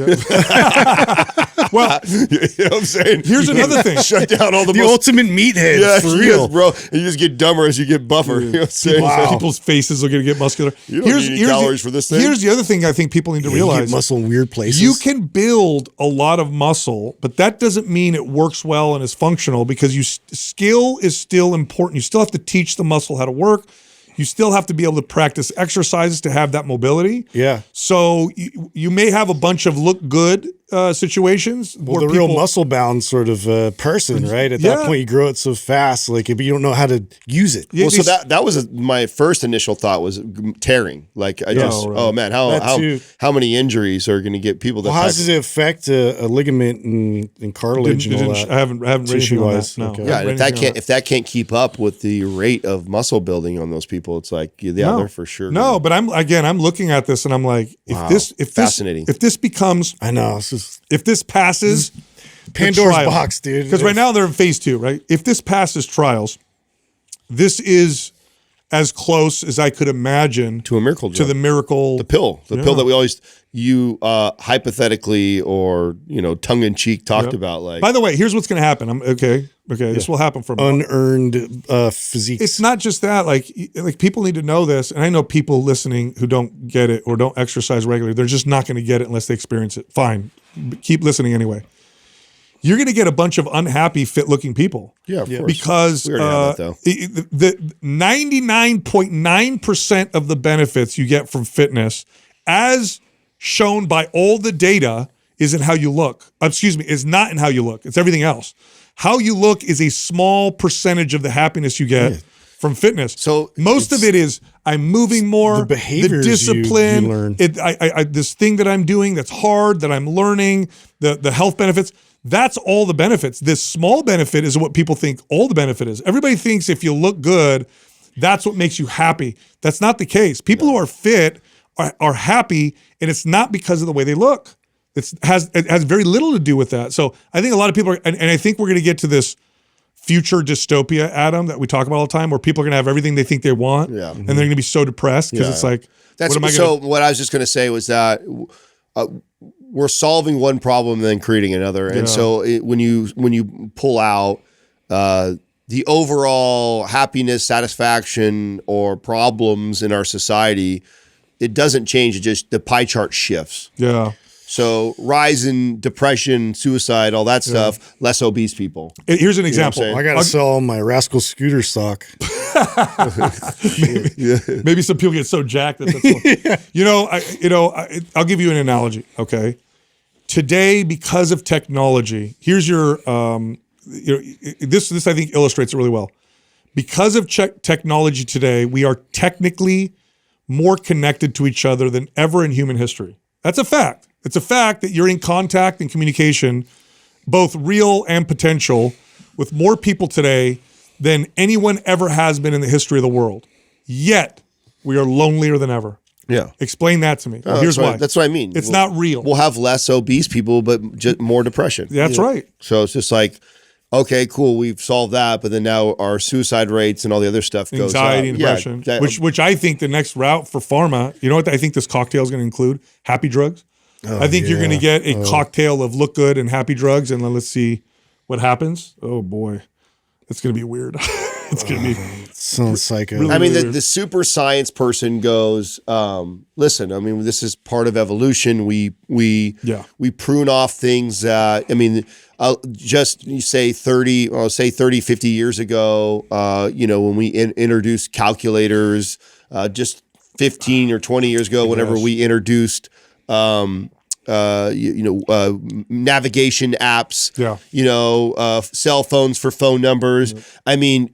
Well, you know what I'm saying? Here's another thing. Shut down all the ultimate meathead. Yeah, for real, bro. And you just get dumber as you get buffer. You know what I'm saying? Wow. People's faces are gonna get muscular. You don't need any calories for this thing. Here's the other thing I think people need to realize: you get muscle in weird places. You can build a lot of muscle, but that doesn't mean it works well and is functional, because skill is still important. You still have to teach the muscle how to work. You still have to be able to practice exercises to have that mobility. Yeah. So you may have a bunch of look good situations. Well, the real muscle bound sort of person, right? At that point, you grow it so fast, like if you don't know how to use it. Well, so that was my first initial thought was tearing. Like oh man, how many injuries are going to get people? That how does it affect a ligament and cartilage and all that? I haven't read anything on that. No. Okay. Yeah, and if that can't keep up with the rate of muscle building on those people, it's like they're for sure. No, but I'm looking at this and I'm like, if this becomes, I know, if this passes Pandora's box, dude. Because right now they're in phase 2, right? If this passes trials, this is as close as I could imagine to a miracle drug. To the miracle, the pill that we always hypothetically or tongue in cheek talked about. Like, by the way, here's what's going to happen. Okay. This will happen for unearned physique. It's not just that. Like people need to know this, and I know people listening who don't get it or don't exercise regularly. They're just not going to get it unless they experience it. Fine, keep listening anyway. You're going to get a bunch of unhappy, fit-looking people. Yeah, of course. Because the 99.9% of the benefits you get from fitness, as shown by all the data, is in how you look. Is not in how you look. It's everything else. How you look is a small percentage of the happiness you get from fitness. So most of it is I'm moving more, the behaviors, the discipline, you learn. This thing that I'm doing that's hard, that I'm learning, the health benefits. That's all the benefits. This small benefit is what people think all the benefit is. Everybody thinks if you look good, that's what makes you happy. That's not the case. People who are fit are happy, and it's not because of the way they look. It has very little to do with that. So I think a lot of people are, and I think we're going to get to this future dystopia, Adam, that we talk about all the time, where people are going to have everything they think they want, and they're going to be so depressed because it's like, what I was just going to say was that we're solving one problem and then creating another, and so when you pull out the overall happiness, satisfaction, or problems in our society, it doesn't change. It just the pie chart shifts. Yeah. So rise in depression, suicide, all that stuff, less obese people. Here's an example. I got to sell my Rascal Scooter sock. Maybe some people get so jacked that that's I'll give you an analogy, okay? Today, because of technology, here's your this I think illustrates it really well. Because of technology today, we are technically more connected to each other than ever in human history. That's a fact. It's a fact that you're in contact and communication, both real and potential, with more people today than anyone ever has been in the history of the world. Yet, we are lonelier than ever. Yeah. Explain that to me. Here's why. That's what I mean. It's not real. We'll have less obese people, but just more depression. That's right. So it's just like, okay, cool, we've solved that, but then now our suicide rates and all the other stuff goes up. Anxiety and depression, which I think the next route for pharma, you know what I think this cocktail is going to include? Happy drugs. I think you're going to get a cocktail of look good and happy drugs, and then let's see what happens. Oh boy, it's going to be weird. It's going to be sounds psycho. Really, I mean, really the super science person goes, listen, I mean, this is part of evolution. We prune off things that, I mean, just you say 30, 50 years ago, when we introduced calculators, just 15 or 20 years ago, whenever we introduced navigation apps, yeah, cell phones for phone numbers. Yeah. I mean,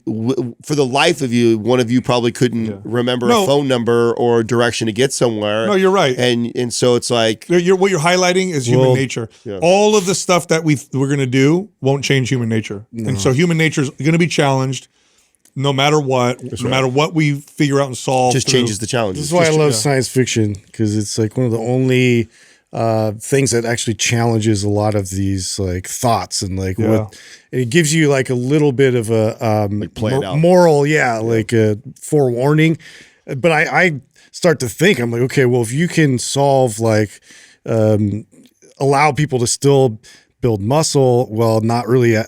for the life of you, one of you probably couldn't remember a phone number or a direction to get somewhere. No, you're right. And so it's like what you're highlighting is human nature. Yeah. All of the stuff that we're going to do won't change human nature. No. And so human nature is going to be challenged no matter what. No matter what we figure out and solve. Just changes the challenge. This is why I love science fiction, because it's like one of the only things that actually challenges a lot of these like thoughts and like what it gives you like a little bit of a moral, like a forewarning. But I start to think, I'm like, okay, well, if you can solve like allow people to still build muscle while not really,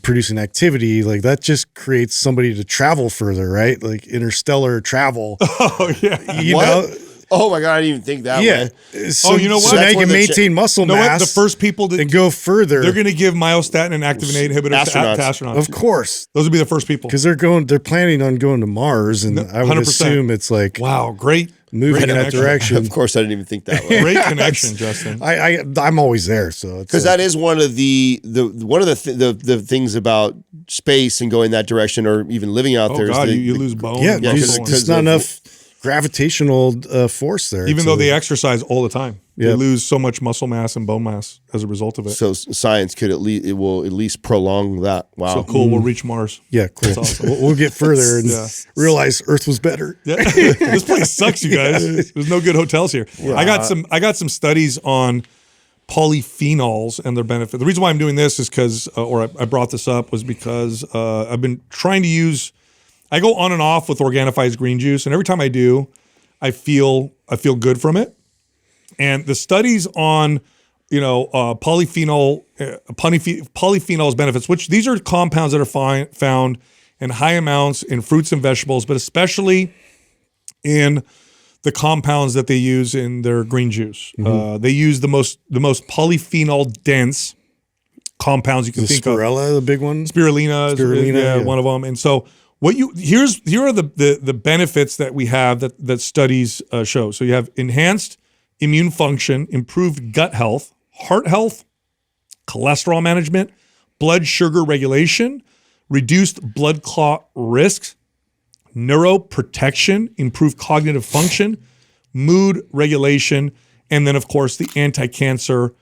producing activity, like that just creates somebody to travel further, right? Like interstellar travel. Oh yeah, you know. Oh my God, I didn't even think that way. So, you know what? So now you can maintain muscle mass. The first people to go further. They're going to give myostatin and activin A inhibitors to astronauts. Of course. Those would be the first people. Because they're planning on going to Mars, and I would 100%. Assume it's like wow, great. Moving in that direction. Of course, I didn't even think that way. Great connection, Justin. I'm always there, so because that is one of the things about space and going that direction, or even living out there. God, you lose bone. Yeah, because there's not enough gravitational force there. Even though they exercise all the time, they lose so much muscle mass and bone mass as a result of it. So science will at least prolong that. Wow, so cool. We'll reach Mars. Yeah, cool. That's awesome. We'll get further and realize Earth was better. Yeah. This place sucks, you guys. There's no good hotels here. Yeah. I got some studies on polyphenols and their benefit. The reason why I'm doing this is because, I brought this up was because I've been trying to use. I go on and off with Organifi's green juice, and every time I do, I feel good from it. And the studies on, polyphenols benefits, which these are compounds that are found in high amounts in fruits and vegetables, but especially in the compounds that they use in their green juice. Mm-hmm. They use the most polyphenol dense compounds you can think of. Spirulina, the big one. Spirulina is one of them, and so. Here are the benefits that we have that studies show. So you have enhanced immune function, improved gut health, heart health, cholesterol management, blood sugar regulation, reduced blood clot risks, neuroprotection, improved cognitive function, mood regulation, and then of course the anti-cancer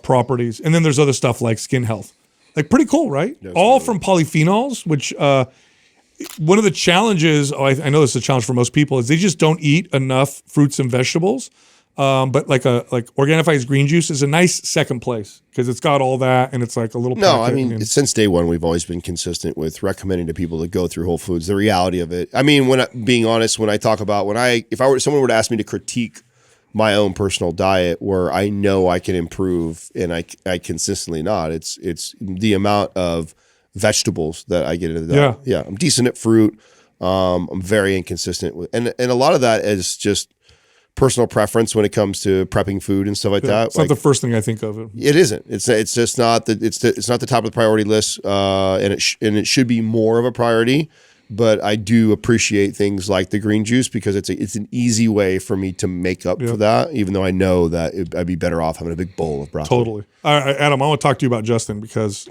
properties. And then there's other stuff like skin health. Like pretty cool, right? Yes, all from polyphenols, which one of the challenges, I know this is a challenge for most people, is they just don't eat enough fruits and vegetables. But like Organifi's green juice is a nice second place because it's got all that and it's like a little. No, I mean, since day one, we've always been consistent with recommending to people to go through Whole Foods. The reality of it, I mean, being honest, when I talk about if someone were to ask me to critique my own personal diet where I know I can improve and I consistently not, it's the amount of vegetables that I get into the diet. Yeah, I'm decent at fruit. I'm very inconsistent with, and a lot of that is just personal preference when it comes to prepping food and stuff like that. It's not the first thing I think of. It isn't. It's just not it's not the top of the priority list, and it should be more of a priority. But I do appreciate things like the green juice because it's an easy way for me to make up for that. Even though I know that I'd be better off having a big bowl of broccoli. Totally. All right, Adam, I want to talk to you about Justin because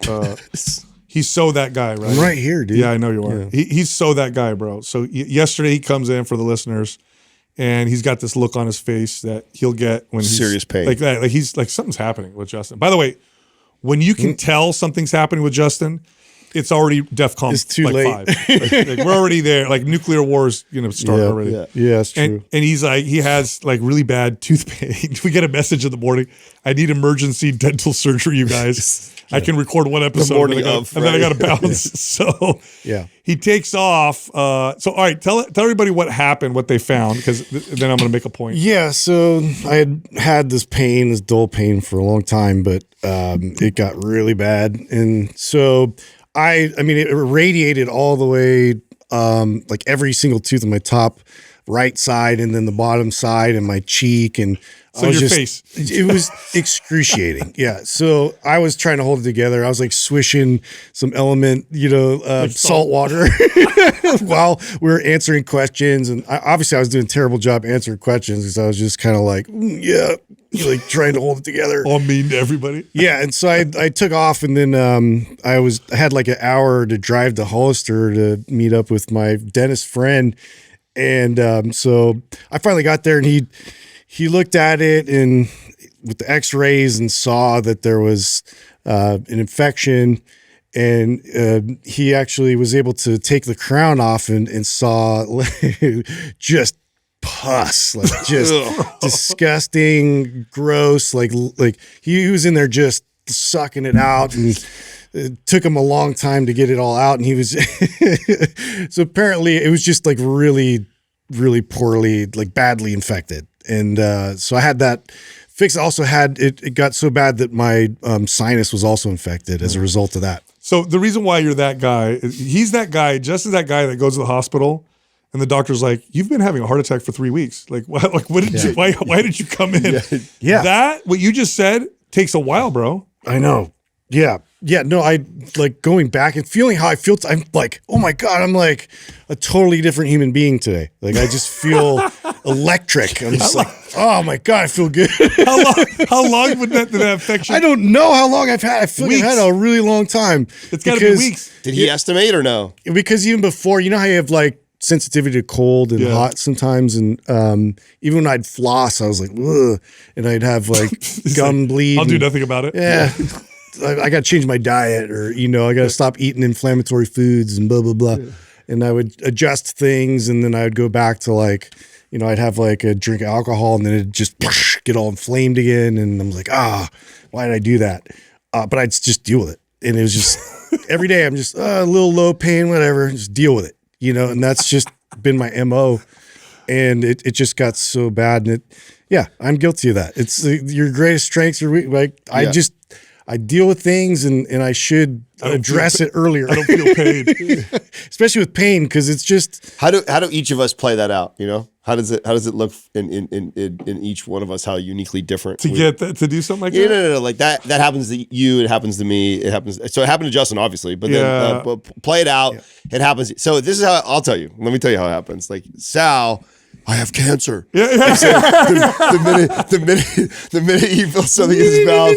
he's so that guy, right? I'm right here, dude. Yeah, I know you are. Yeah. He's so that guy, bro. So yesterday he comes in for the listeners. And he's got this look on his face that he'll get when he's serious pain. Like that. Like he's like something's happening with Justin. By the way, when you can tell something's happening with Justin, it's already DEFCON. It's too late. 5. Like we're already there. Like nuclear war's start already. Yeah, that's true. And he's like, he has like really bad tooth pain. We get a message in the morning. I need emergency dental surgery, you guys. I can record one episode and then I got to bounce. So he takes off. So all right, tell everybody what happened, what they found, because then I'm going to make a point. Yeah, so I had this dull pain for a long time, but it got really bad, and so I mean, it radiated all the way, like every single tooth on my top right side, and then the bottom side, and my cheek, and so your face. It was excruciating. Yeah. So I was trying to hold it together. I was like swishing some Element, salt water while we were answering questions. And obviously I was doing a terrible job answering questions because I was just kind of like, like trying to hold it together. All mean to everybody. Yeah, and so I took off, and then I had like an hour to drive to Hollister to meet up with my dentist friend, and so I finally got there, and he looked at it and with the X-rays and saw that there was an infection, and he actually was able to take the crown off and saw just pus, like just disgusting, gross, like he was in there just sucking it out, and it took him a long time to get it all out, and he was so apparently it was just like really, really poorly, like badly infected, and so I had that fixed. I also had it got so bad that my sinus was also infected as a result of that. So the reason why you're that guy, he's that guy, just as that guy that goes to the hospital and the doctor's like, you've been having a heart attack for 3 weeks. Like, what did you, why did you come in? Yeah. That, what you just said, takes a while, bro. I know. Yeah. Yeah. No, I like going back and feeling how I feel. I'm like, oh my God, I'm like a totally different human being today. Like, I just feel electric. I'm just like, oh my God, I feel good. How long would that affect you? I don't know how long I've had. I feel like I've had a really long time. It's got to be weeks. Did he estimate or no? Because even before, you know how you have like sensitivity to cold and hot sometimes, and even when I'd floss, I was like, ugh, and I'd have like gum bleed. I'll do nothing about it. Yeah. I got to change my diet, or, you know, I got to stop eating inflammatory foods and blah, blah, blah. Yeah. And I would adjust things, and then I would go back to like, you know, I'd have like a drink of alcohol, and then it'd just get all inflamed again. And I'm like, why did I do that? But I'd just deal with it. And it was just every day I'm just a little low pain, whatever, just deal with it, you know, and that's just been my MO. And it just got so bad. And I'm guilty of that. It's your greatest strengths are weak. Like I deal with things, and I should address it earlier. I don't feel pain, especially with pain, because it's just how do each of us play that out? You know, how does it look in each one of us? How uniquely different to to do something like that? No. Like that happens to you. It happens to me. It happens. So it happened to Justin, obviously. But then play it out. Yeah. It happens. So this is how I'll tell you. Let me tell you how it happens. Like Sal. I have cancer. Yeah. So the minute he feels something in his mouth,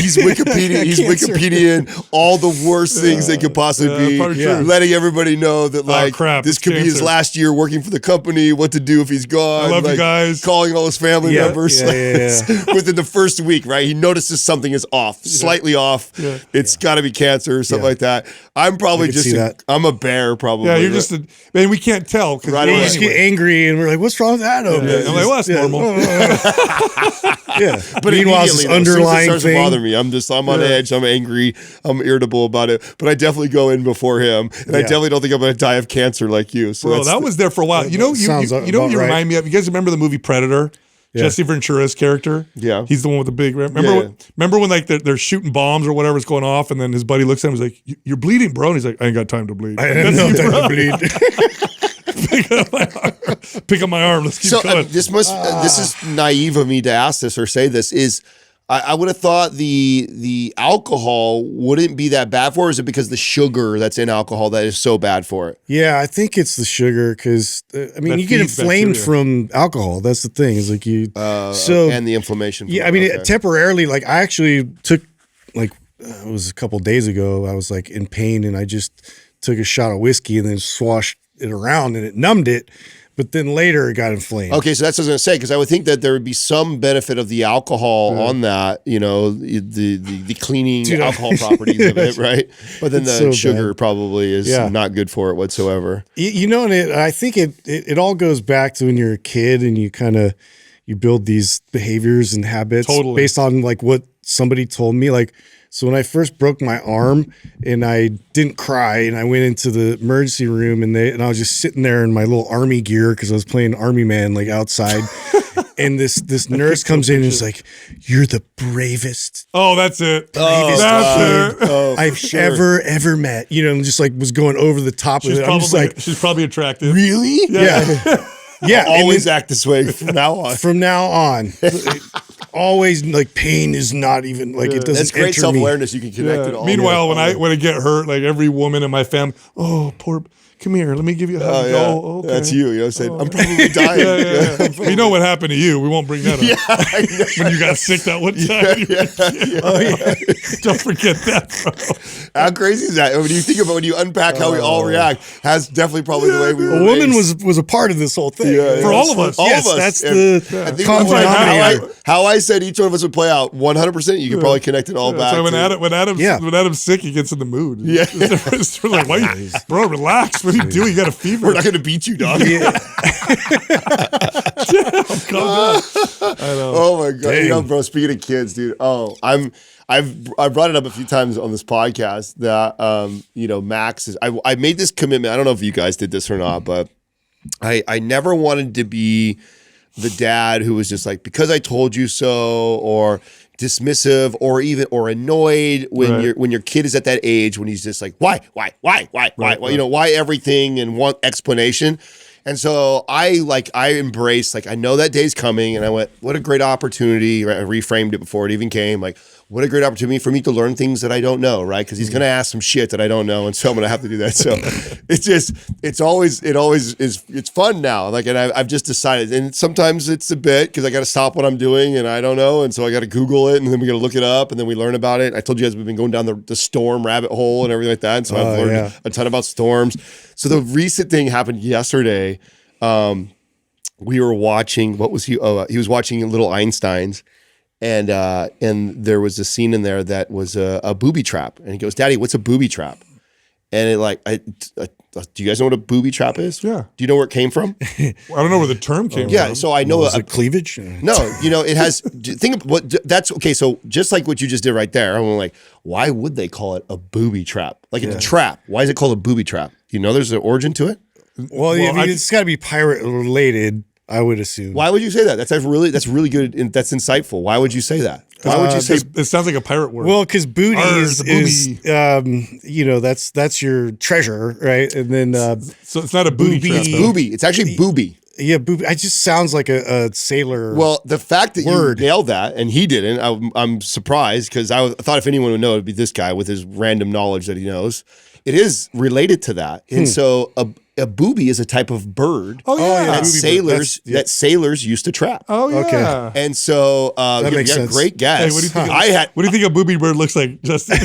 he's Wikipediaing all the worst things that could possibly be, letting everybody know that this could be his last year working for the company, what to do if he's gone. I love you guys. Calling all his family members within the first week, right? He notices something is off, slightly off. Yeah. It's got to be cancer or something like that. I'm probably I'm a bear probably. Yeah, you're just man, we can't tell. We just get angry and we're like, what's wrong with that? I'm like, well, that's normal. But meanwhile, this underlying thing starts to bother me. I'm on edge. I'm angry. I'm irritable about it. But I definitely go in before him, and I definitely don't think I'm going to die of cancer like you. So bro, that was there for a while. You know what you remind me of? You guys remember the movie Predator? Yeah. Jesse Ventura's character. Yeah. He's the one with the big, remember when like they're shooting bombs or whatever's going off, and then his buddy looks at him and he's like, you're bleeding, bro. And he's like, I ain't got time to bleed. I have no time to bleed. Pick up my arm. Let's keep going. This is naive of me to ask this or say this. Is I would have thought the alcohol wouldn't be that bad for it. Or is it because the sugar that's in alcohol that is so bad for it? Yeah, I think it's the sugar because you get inflamed from alcohol. That's the thing. Is like and the inflammation. Yeah, temporarily. Like I actually took it was a couple days ago. I was like in pain, and I just took a shot of whiskey and then swashed it around, and it numbed it. But then later it got inflamed. Okay, so that's what I was going to say, because I would think that there would be some benefit of the alcohol on that, you know, the cleaning alcohol properties of it, right? But then the sugar probably is not good for it whatsoever. You know, and I think it all goes back to when you're a kid and you build these behaviors and habits based on like what somebody told me. Like, so when I first broke my arm and I didn't cry and I went into the emergency room and I was just sitting there in my little army gear because I was playing Army Man like outside, and this nurse comes in and is like, "You're the bravest." Oh, that's it. Bravest kid I've ever met. You know, and just like was going over the top of it. I'm just like, she's probably attractive. Really? Yeah. Yeah. I'll always act this way from now on. From now on. Always like pain is not even like it doesn't. That's great self-awareness. You can connect it all. Meanwhile, when I get hurt, like every woman in my family, oh poor, come here, let me give you a hug. Oh, okay. That's you. You know, saying I'm probably dying. We know what happened to you. We won't bring that up. When you got sick that one time. Don't forget that, bro. How crazy is that? When you think about, when you unpack how we all react, has definitely probably the way we were A woman raised. was a part of this whole thing. For all of us. All Yes, of us. that's And I the think common denominator. how I said each one of us would play out 100%. You could probably connect it all back. So when to, when Adam's sick, he gets in the mood. Yeah. We're like, why bro, relax. What are you doing? You got a fever. we're not going to beat you, dog. Calm down. I know. Oh my god! Dang. You know, bro. Speaking of kids, dude. I've brought it up a few times on this podcast that Max is. I made this commitment. I don't know if you guys did this or not, but I never wanted to be the dad who was just like, because I told you so, or dismissive, or annoyed when your kid is at that age when he's just like, why, why everything and want explanation. And so I embraced, I know that day's coming, and I went, what a great opportunity. Right? I reframed it before it even came. Like, what a great opportunity for me to learn things that I don't know, right? Because he's going to ask some shit that I don't know, and so I'm going to have to do that. So it's fun now. And I've just decided, and sometimes it's a bit because I got to stop what I'm doing and I don't know, and so I got to Google it, and then we got to look it up, and then we learn about it. I told you guys we've been going down the storm rabbit hole and everything like that, and so I've learned a ton about storms. So the recent thing happened yesterday. We were watching, what was he? Oh, he was watching Little Einsteins, and there was a scene in there that was a booby trap, and he goes, "Daddy, what's a booby trap?" And do you guys know what a booby trap is? Yeah. Do you know where it came from? I don't know where the term came from. Yeah, so I know. Was it cleavage? No, it has. Think of what that's okay. So just like what you just did right there, I'm like, why would they call it a booby trap? Like it's a trap. Why is it called a booby trap? Do you know there's an origin to it? Well, it's got to be pirate related, I would assume. Why would you say that? That's really good. That's insightful. Why would you say that? Why would you say it sounds like a pirate word? Well, because booty is booby. that's your treasure, right? And then so it's not a booby trap. It's booby. It's actually booby. Yeah, booby. It just sounds like a sailor. Well, the fact that word. you nailed that and he didn't, I'm surprised because I thought if anyone would know, it'd be this guy with his random knowledge that he knows. It is related to that, and so a booby is a type of bird that sailors used to trap. Oh yeah. Okay. And so that makes sense. Great guess. Hey, what do you think a booby bird looks like, Justin?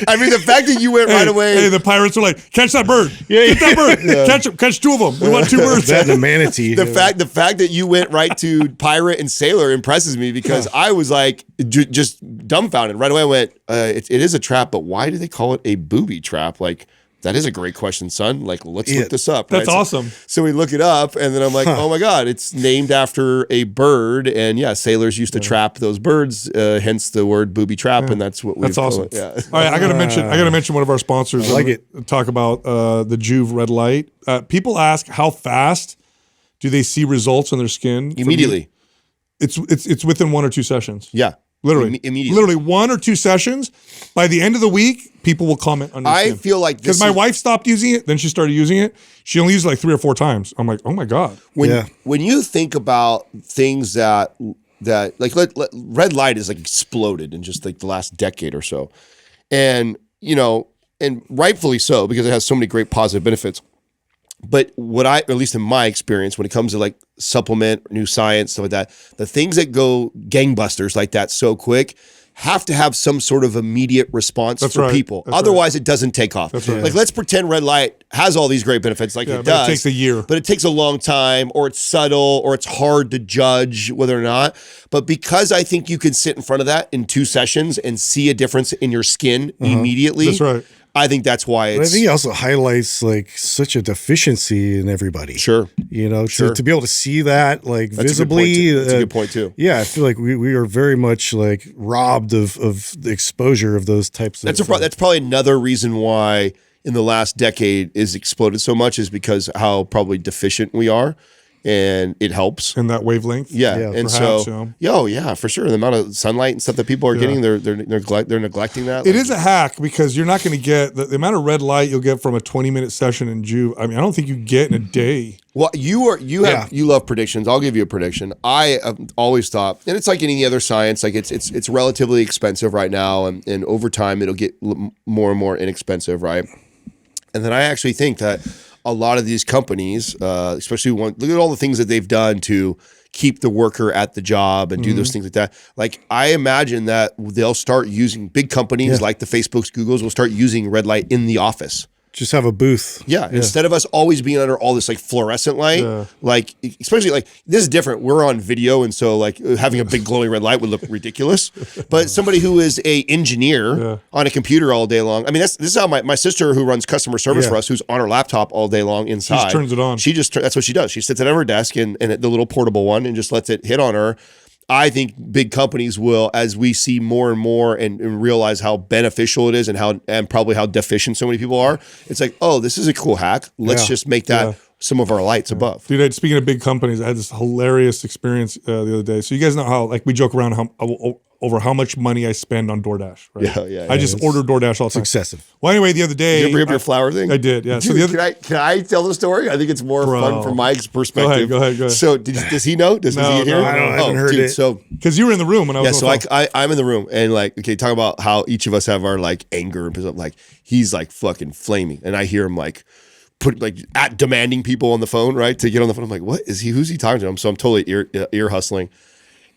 I mean, the fact that you went right away. Hey, the pirates were like, catch that bird. Get that bird. Catch him. Catch two of them. We want two birds. That and a manatee. The fact that you went right to pirate and sailor impresses me because I was like just dumbfounded. Right away I went, it is a trap, but why do they call it a booby trap? Like, that is a great question, son. Like, let's look this up. That's right? awesome. So we look it up, and then I'm like, oh my God, it's named after a bird. And yeah, sailors used to trap those birds, hence the word booby trap. And that's what That's awesome. Yeah. All right, I gotta mention one of our sponsors. I like it. Talk about the Joovv red light. People ask how fast do they see results on their skin? Immediately. It's within 1 or 2 sessions. Yeah. Literally. Immediately. Literally 1 or 2 sessions. By the end of the week, people will comment on your skin. I feel like because my wife stopped using it, then she started using it. She only used it like 3 or 4 times. I'm like, oh my God. When you think about things that like red light is like exploded in just like the last decade or so, and and rightfully so because it has so many great positive benefits. But at least in my experience, when it comes to like supplement, new science, stuff like that, the things that go gangbusters like that so quick have to have some sort of immediate response for people. Otherwise, it doesn't take off. Like, let's pretend red light has all these great benefits like it does. It takes a year. But it takes a long time, or it's subtle, or it's hard to judge whether or not. But because I think you can sit in front of that in 2 sessions and see a difference in your skin immediately. That's right. I think that's why it's... But I think it also highlights like such a deficiency in everybody. Sure. To be able to see that like that's visibly. That's a good point too. Yeah, I feel like we are very much like robbed of the exposure of those types of... That's probably another reason why in the last decade is exploded so much is because how probably deficient we are and it helps in that wavelength. Yeah, and perhaps, so yeah, for sure. The amount of sunlight and stuff that people are getting, they're neglecting that. It is a hack because you're not going to get the amount of red light you'll get from a 20-minute session in Joovv. I mean, I don't think you get in a day. Well, you love predictions. I'll give you a prediction. I have always thought, and it's like any other science, like it's relatively expensive right now, and over time it'll get more and more inexpensive, right? And then I actually think that a lot of these companies, especially look at all the things that they've done to keep the worker at the job and do those things like that. Like, I imagine that they'll start using, big companies like the Facebooks, Googles will start using red light in the office. Just have a booth. Yeah. Instead of us always being under all this like fluorescent light, like, especially like this is different. We're on video. And so like having a big glowing red light would look ridiculous, but somebody who is a engineer on a computer all day long. I mean, this is how my sister who runs customer service for us, who's on her laptop all day long inside. She just turns it on. That's what she does. She sits at her desk and the little portable one and just lets it hit on her. I think big companies will, as we see more and more and realize how beneficial it is and probably how deficient so many people are, it's like, oh, this is a cool hack. Let's just make that some of our lights above. Dude, speaking of big companies, I had this hilarious experience the other day. So you guys know how, like, we joke around over how much money I spend on DoorDash, right? Yeah. I just order DoorDash all the time. It's excessive. Well, anyway, the other day, Did you bring up your flower thing? I did, yeah. Dude, so can I tell the story? I think it's more fun from my perspective. Go ahead. So does he know? Does he hear? No, I haven't heard it. So because you were in the room when I was I'm in the room and like, okay, talk about how each of us have our like anger and like he's like fucking flaming and I hear him like demanding people on the phone, right? To get on the phone. I'm like, what is he? Who's he talking to? So I'm totally ear hustling.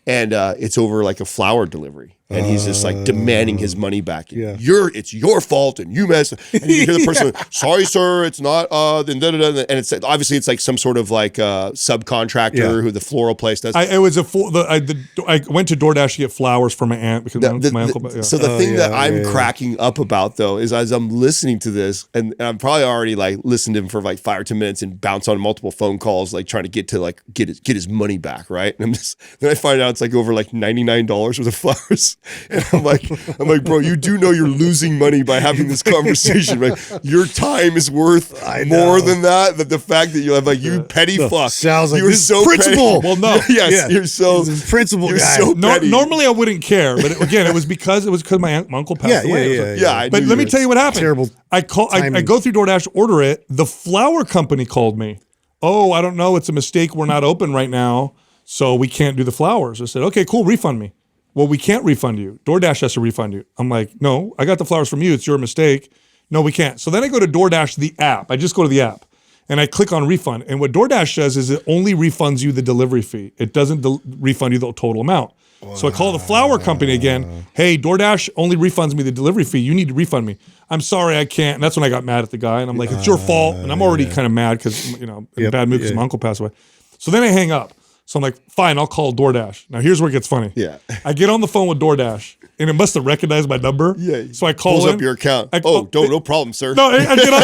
And it's over like a flower delivery. And he's just like demanding his money back. It's your fault and you messed. And you hear the person, sorry, sir, it's not. And it's obviously it's like some sort of like subcontractor who the floral place does. I went to DoorDash to get flowers for my aunt because my uncle. So the thing that I'm cracking up about though is as I'm listening to this, and I'm probably already like listened to him for like 5 or 10 minutes and bounce on multiple phone calls, like trying to get his money back, right? And then I find out it's like over like $99 worth of flowers. And I'm like, bro, you do know you're losing money by having this conversation, right? Your time is worth more than that. That the fact that you have like you petty fuck. Sounds like you're so principle. Petty. Well, no, yes, you're so principle. You're so petty. Normally I wouldn't care, but it was because my uncle passed away. But let me tell you what happened. Terrible. I go through DoorDash, order it. The flower company called me. Oh, I don't know. It's a mistake. We're not open right now, so we can't do the flowers. I said, okay, cool. Refund me. Well, we can't refund you. DoorDash has to refund you. I'm like, no, I got the flowers from you. It's your mistake. No, we can't. So then I go to DoorDash, the app. I just go to the app and I click on refund. And what DoorDash does is it only refunds you the delivery fee. It doesn't refund you the total amount. Wow. So I call the flower company again. Hey, DoorDash only refunds me the delivery fee. You need to refund me. I'm sorry, I can't. And that's when I got mad at the guy. And I'm like, it's your fault. And I'm already kind of mad because, in a bad mood because my uncle passed away. So then I hang up. So I'm like, fine, I'll call DoorDash. Now here's where it gets funny. Yeah. I get on the phone with DoorDash, and it must have recognized my number. Yeah. So I call Pulls up your account. No problem, sir. No, I get on.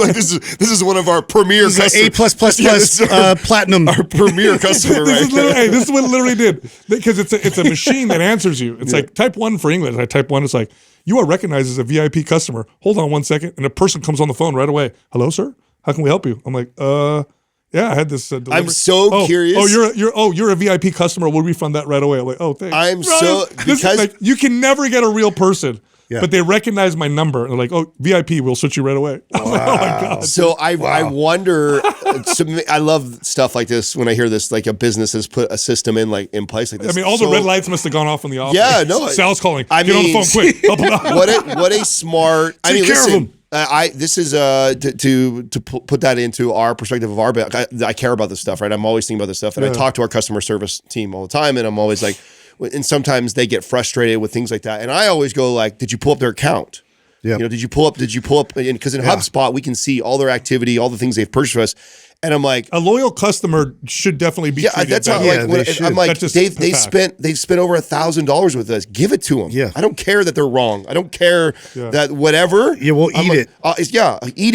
Like this is one of our premier customers. A+++ platinum. Our premier customer. This is what it literally did because it's a machine that answers you. It's like type 1 for English. I type 1. It's like you are recognized as a VIP customer. Hold on 1 second, and a person comes on the phone right away. Hello, sir. How can we help you? I'm like, yeah, I had this delivery. I'm so curious. You're a VIP customer. We'll refund that right away. I'm like, oh, thanks. Because you can never get a real person, but they recognize my number. And they're like, oh, VIP, we'll switch you right away. I'm like, oh my god. So I wonder. I love stuff like this when I hear this. Like a business has put a system in place like this. I mean, all the red lights must have gone off in the office. Yeah, no. Sal's calling. Get on the phone quick. Help him out. What a smart. Take care of him. This is to put that into our perspective of our. I care about this stuff, right? I'm always thinking about this stuff, and I talk to our customer service team all the time, and I'm always like, and sometimes they get frustrated with things like that, and I always go like, did you pull up their account? Yeah. Did you pull up? Because in HubSpot we can see all their activity, all the things they've purchased for us. And I'm like, a loyal customer should definitely be treated that's how, I'm like, they've spent over $1,000 with us. Give it to them. Yeah. I don't care that they're wrong. I don't care that whatever. Yeah, we'll eat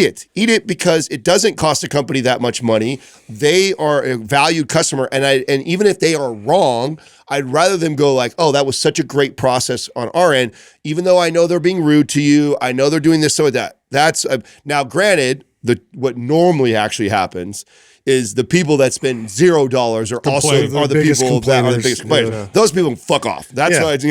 it. Eat it because it doesn't cost a company that much money. They are a valued customer, and even if they are wrong, I'd rather them go like, oh, that was such a great process on our end, even though I know they're being rude to you. I know they're doing this, so that. That's now granted. What normally actually happens is the people that spend $0 are also are the people that are the biggest complainers. Yeah. Those people fuck off. That's why so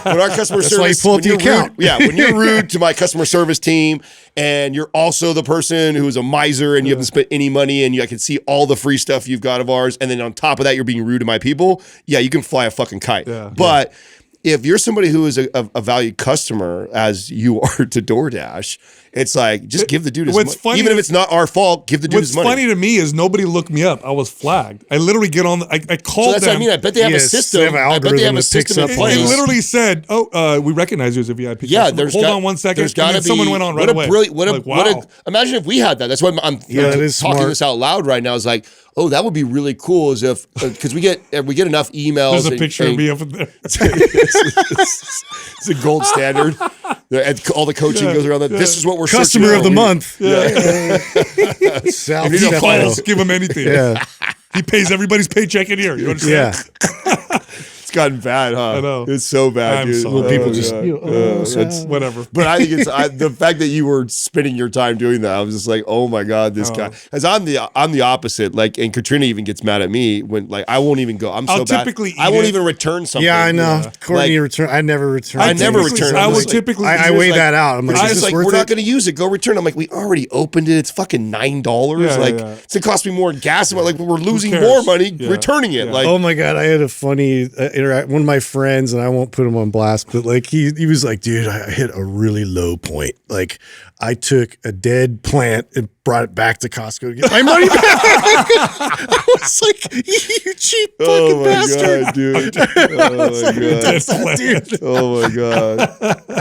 when our customer service, when you're rude to my customer service team, and you're also the person who's a miser and you haven't spent any money, and I can see all the free stuff you've got of ours, and then on top of that, you're being rude to my people. Yeah, you can fly a fucking kite. Yeah. But if you're somebody who is a valued customer, as you are to DoorDash, it's like, just give the dude his money. Even if it's not our fault, give the dude his money. What's funny to me is nobody looked me up. I was flagged. I literally get on, I called them. That's what I mean. I bet they have a system. I bet they have a system in place. It literally said, we recognize you as a VIP customer. Hold on one second. There's got to be. Someone went on right away. Imagine if we had that. That's why I'm talking this out loud right now. Is like, oh, that would be really cool. Is if, because we get enough emails. There's a picture of me up in there. It's a gold standard. All the coaching goes around that. This is what we're customer of the month. If you call us, give him anything. Yeah. He pays everybody's paycheck in here. You understand? Yeah. It's gotten bad, huh? I know. It's so bad, dude. Well, people just, whatever. But I think it's the fact that you were spending your time doing that. I was just like, oh my God, this guy. As I'm the opposite. Like, and Katrina even gets mad at me when, like, I won't even go. I'm I'll so bad. I won't even return something. Yeah, I know. Courtney, return. I never return. I never return. I would typically. I weigh that out. I'm like, it's like, we're not going to use it. Go return. I'm like, we already opened it. It's fucking $9. Like, it's gonna cost me more in gas. Like, we're losing more money returning it. Like, oh my God, I had a funny interact. One of my friends, and I won't put him on blast, but like he was like, dude, I hit a really low point. Like, I took a dead plant and brought it back to Costco to get my money back. I was like, you cheap fucking bastard. God, dude. Oh my God.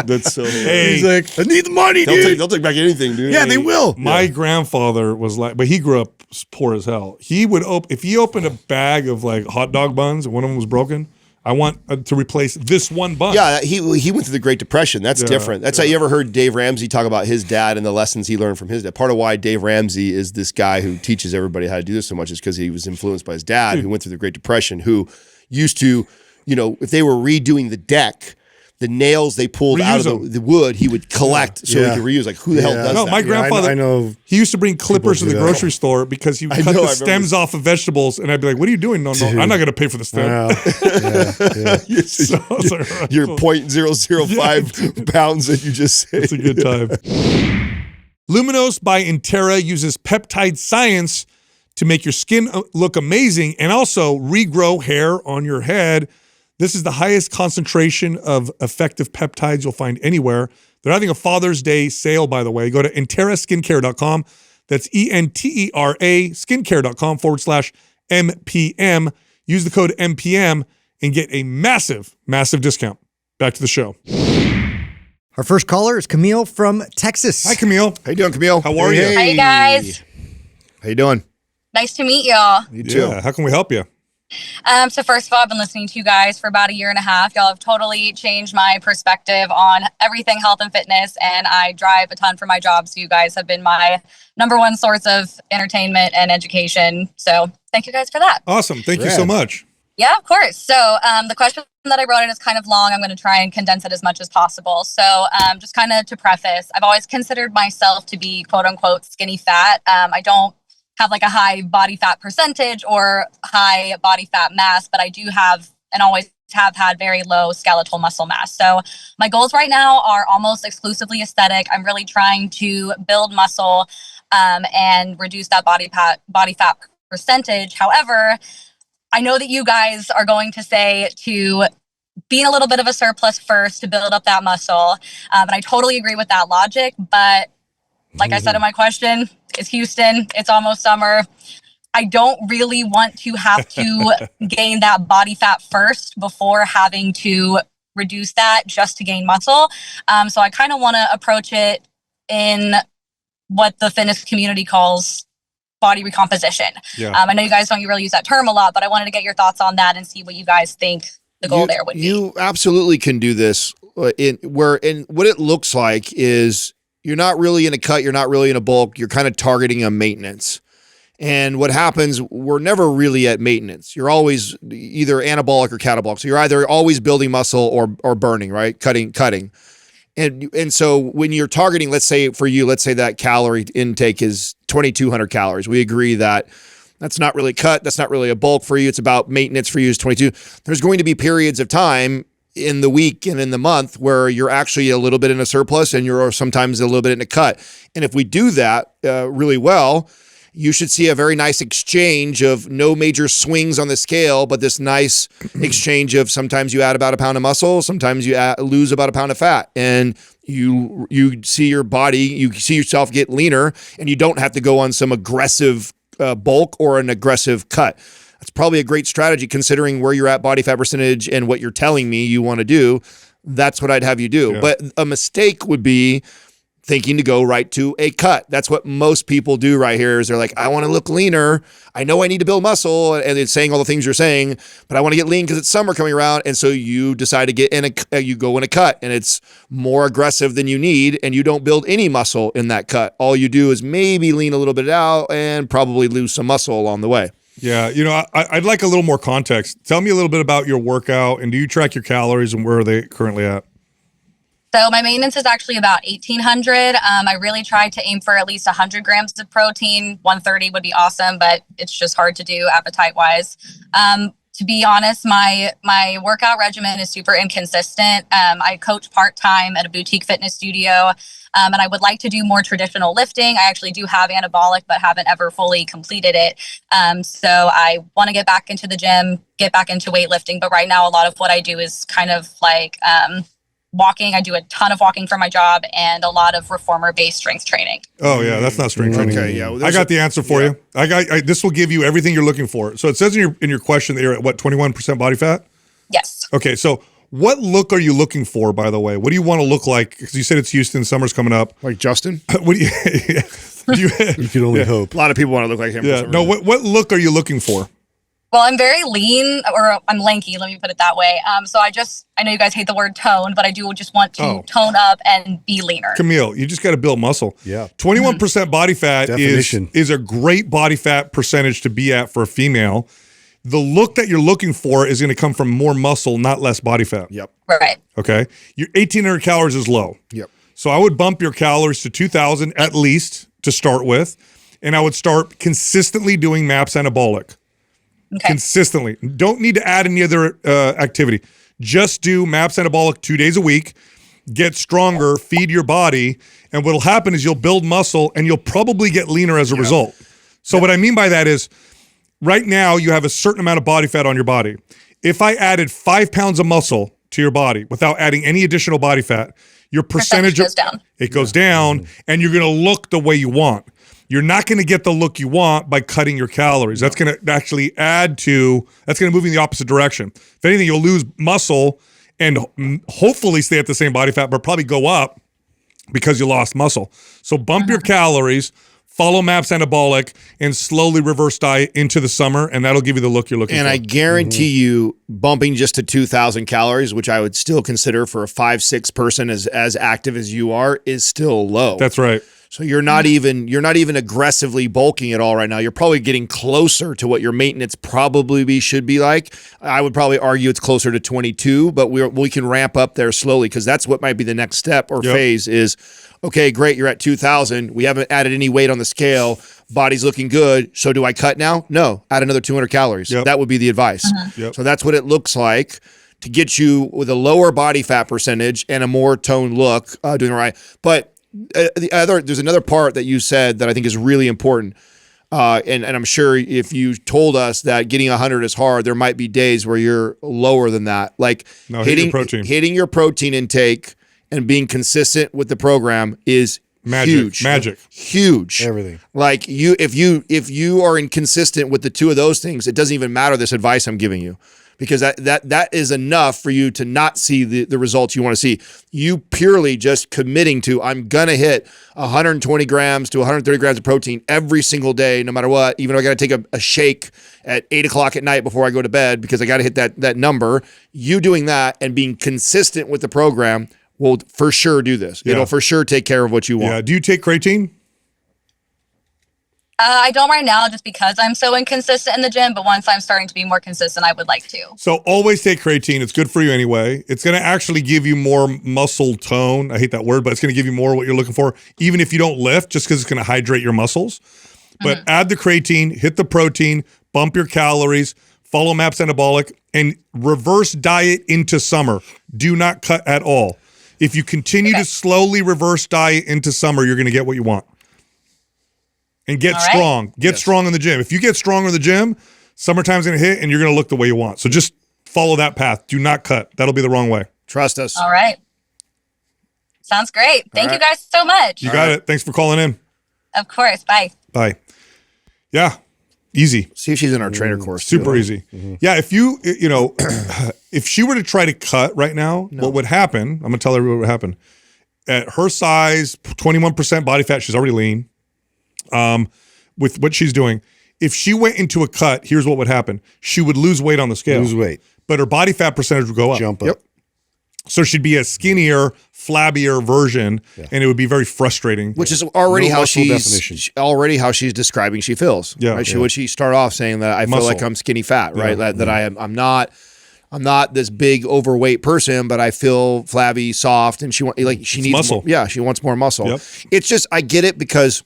That's so hey, he's like, I need the money, dude. They'll take back anything, dude. Yeah, they will. My grandfather was like, but he grew up poor as hell. He would if he opened a bag of like hot dog buns and one of them was broken, I want to replace this one bun. Yeah, he went through the Great Depression. That's different. That's how you ever heard Dave Ramsey talk about his dad and the lessons he learned from his dad. Part of why Dave Ramsey is this guy who teaches everybody how to do this so much is because he was influenced by his dad who went through the Great Depression, who used to, if they were redoing the deck, the nails they pulled out of the wood, he would collect so he could reuse. Like, who the hell does that? My grandfather, I know he used to bring clippers to the grocery store because he would cut the stems off of vegetables, and I'd be like, what are you doing? No, I'm not going to pay for the stem. Your 0.005 pounds that you just said. It's a good time. Luminose by Intera uses peptide science to make your skin look amazing and also regrow hair on your head. This is the highest concentration of effective peptides you'll find anywhere. They're having a Father's Day sale, by the way. Go to enteraskincare.com. That's ENTERA skincare.com/MPM. Use the code MPM and get a massive, massive discount. Back to the show. Our first caller is Camille from Texas. Hi, Camille. How you doing, Camille? How are you? Hi, guys. How you doing? Nice to meet y'all. You too. Yeah, how can we help you? So first of all, I've been listening to you guys for about 1.5 years. Y'all have totally changed my perspective on everything health and fitness, and I drive a ton for my job, so you guys have been my #1 source of entertainment and education. So thank you guys for that. Awesome. Thank you so much. Yeah, of course. So the question that I wrote in is kind of long. I'm going to try and condense it as much as possible. So just kind of to preface, I've always considered myself to be quote unquote skinny fat. I don't have like a high body fat percentage or high body fat mass, but I do have and always have had very low skeletal muscle mass. So my goals right now are almost exclusively aesthetic. I'm really trying to build muscle and reduce that body fat percentage. However, I know that you guys are going to say to be in a little bit of a surplus first to build up that muscle. And I totally agree with that logic. But like I said in my question, it's Houston. It's almost summer. I don't really want to have to gain that body fat first before having to reduce that just to gain muscle. So I kind of want to approach it in what the fitness community calls body recomposition. Yeah. I know you guys don't really use that term a lot, but I wanted to get your thoughts on that and see what you guys think the goal there would be. You absolutely can do this what it looks like is you're not really in a cut, you're not really in a bulk, you're kind of targeting a maintenance. And what happens, we're never really at maintenance. You're always either anabolic or catabolic. So you're either always building muscle or burning, right? Cutting. And so when you're targeting, let's say that calorie intake is 2,200 calories. We agree that that's not really cut. That's not really a bulk for you. It's about maintenance for you is 22. There's going to be periods of time in the week and in the month where you're actually a little bit in a surplus and you're sometimes a little bit in a cut. And if we do that really well, you should see a very nice exchange of no major swings on the scale, but this nice exchange of sometimes you add about a pound of muscle, sometimes you lose about a pound of fat, and you see your body, you see yourself get leaner, and you don't have to go on some aggressive bulk or an aggressive cut. That's probably a great strategy considering where you're at body fat percentage and what you're telling me you want to do. That's what I'd have you do. Yeah. But a mistake would be thinking to go right to a cut. That's what most people do right here is they're like, I want to look leaner. I know I need to build muscle, and it's saying all the things you're saying, but I want to get lean because it's summer coming around. And so you decide to get in you go in a cut, and it's more aggressive than you need, and you don't build any muscle in that cut. All you do is maybe lean a little bit out and probably lose some muscle along the way. Yeah, I'd like a little more context. Tell me a little bit about your workout, and do you track your calories, and where are they currently at? So my maintenance is actually about 1,800. I really try to aim for at least 100 grams of protein. 130 would be awesome, but it's just hard to do appetite-wise. To be honest, my workout regimen is super inconsistent. I coach part-time at a boutique fitness studio, and I would like to do more traditional lifting. I actually do have anabolic, but haven't ever fully completed it. So I want to get back into the gym, get back into weightlifting. But right now, a lot of what I do is kind of like walking. I do a ton of walking for my job and a lot of reformer-based strength training. Oh yeah, that's not strength training. Okay, yeah. Well, I got the answer for you. This will give you everything you're looking for. So it says in your question that you're at what, 21% body fat? Yes. Okay, so what look are you looking for, by the way? What do you want to look like? Because you said it's Houston, summer's coming up. Like Justin? What do you? You can only hope. A lot of people want to look like him. Yeah. No. What look are you looking for? Well, I'm very lean, or I'm lanky, let me put it that way. So I know you guys hate the word tone, but I do just want to tone up and be leaner. Camille, you just got to build muscle. Yeah. 21% body fat is a great body fat percentage to be at for a female. The look that you're looking for is going to come from more muscle, not less body fat. Yep. Right. Okay. Your 1,800 calories is low. Yep. So I would bump your calories to 2,000 at least to start with, and I would start consistently doing MAPS anabolic. Okay. Consistently. Don't need to add any other activity. Just do MAPS anabolic 2 days a week, get stronger, feed your body, and what'll happen is you'll build muscle and you'll probably get leaner as a result. So what I mean by that is right now you have a certain amount of body fat on your body. If I added 5 pounds of muscle to your body without adding any additional body fat, your percentage goes down. It goes down, and you're going to look the way you want. You're not going to get the look you want by cutting your calories. That's going to actually that's going to move in the opposite direction. If anything, you'll lose muscle and hopefully stay at the same body fat, but probably go up because you lost muscle. So bump your calories, follow MAPS anabolic, and slowly reverse diet into the summer, and that'll give you the look you're looking for. And I guarantee you, bumping just to 2,000 calories, which I would still consider for a 5'6" person as active as you are, is still low. That's right. So you're not even aggressively bulking at all right now. You're probably getting closer to what your maintenance probably should be like. I would probably argue it's closer to 22, but we can ramp up there slowly because that's what might be the next step or phase is, okay, great, you're at 2,000. We haven't added any weight on the scale. Body's looking good. So do I cut now? No, add another 200 calories. That would be the advice. So that's what it looks like to get you with a lower body fat percentage and a more toned look, doing it right. But there's another part that you said that I think is really important. And I'm sure if you told us that getting 100 is hard, there might be days where you're lower than that. Like hitting your protein intake and being consistent with the program is huge. Huge. Everything. Like if you are inconsistent with the two of those things, it doesn't even matter this advice I'm giving you. Because that is enough for you to not see the results you want to see. You purely just committing to, I'm going to hit 120 grams to 130 grams of protein every single day, no matter what, even if I got to take a shake at 8 o'clock at night before I go to bed because I got to hit that number. You doing that and being consistent with the program will for sure do this. It'll for sure take care of what you want. Yeah. Do you take creatine? I don't right now just because I'm so inconsistent in the gym, but once I'm starting to be more consistent, I would like to. So always take creatine. It's good for you anyway. It's going to actually give you more muscle tone. I hate that word, but it's going to give you more what you're looking for, even if you don't lift, just because it's going to hydrate your muscles. But add the creatine, hit the protein, bump your calories, follow MAPS Anabolic, and reverse diet into summer. Do not cut at all. If you continue to slowly reverse diet into summer, you're going to get what you want. And get strong. Get strong in the gym. If you get stronger in the gym, summertime's going to hit and you're going to look the way you want. So just follow that path. Do not cut. That'll be the wrong way. Trust us. All right. Sounds great. Thank you guys so much. You got it. Thanks for calling in. Of course. Bye. Bye. Yeah. Easy. See if she's in our trainer course. Super easy. Yeah. If you, if she were to try to cut right now, what would happen? I'm going to tell her what would happen. At her size, 21% body fat, she's already lean. With what she's doing, if she went into a cut, here's what would happen. She would lose weight on the scale. Lose weight. But her body fat percentage would go up. Jump up. So she'd be a skinnier, flabbier version, and it would be very frustrating. Which is already how she's describing she feels. Yeah. Right? Would she start off saying that I feel like I'm skinny fat, right? That I'm not this big overweight person, but I feel flabby, soft, and she needs muscle. She wants more muscle. Yep. It's just I get it because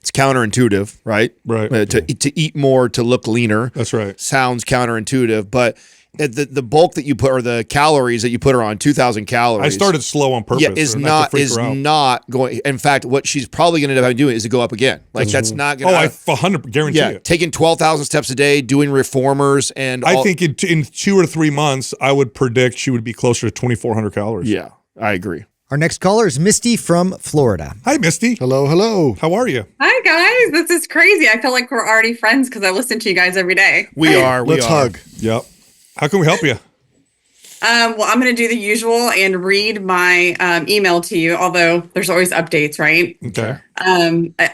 it's counterintuitive, right? Right. To eat more, to look leaner. That's right. Sounds counterintuitive, but the bulk that you put, or the calories that you put her on, 2,000 calories. I started slow on purpose. Yeah, is not going. In fact, what she's probably going to end up doing is to go up again. Like that's not going to. I 100 guarantee it. Taking 12,000 steps a day, doing reformers, and I think in 2 or 3 months, I would predict she would be closer to 2,400 calories. Yeah, I agree. Our next caller is Misty from Florida. Hi, Misty. Hello. How are you? Hi, guys. This is crazy. I feel like we're already friends because I listen to you guys every day. We are. Let's hug. Yep. How can we help you? Well, I'm going to do the usual and read my email to you, although there's always updates, right? Okay.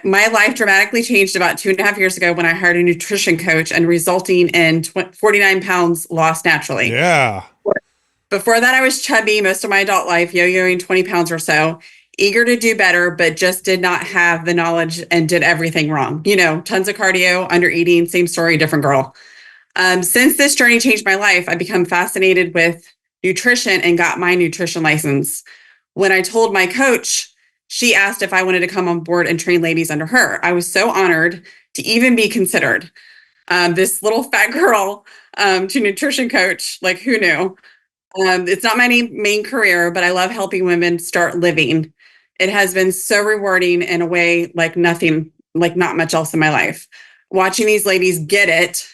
My life dramatically changed about 2.5 years ago when I hired a nutrition coach and resulting in 49 pounds lost naturally. Yeah. Before that, I was chubby most of my adult life, yo-yoing 20 pounds or so, eager to do better, but just did not have the knowledge and did everything wrong. Tons of cardio, under eating, same story, different girl. Since this journey changed my life, I've become fascinated with nutrition and got my nutrition license. When I told my coach, she asked if I wanted to come on board and train ladies under her. I was so honored to even be considered. This little fat girl to nutrition coach, like who knew? It's not my main career, but I love helping women start living. It has been so rewarding in a way like nothing, like not much else in my life. Watching these ladies get it.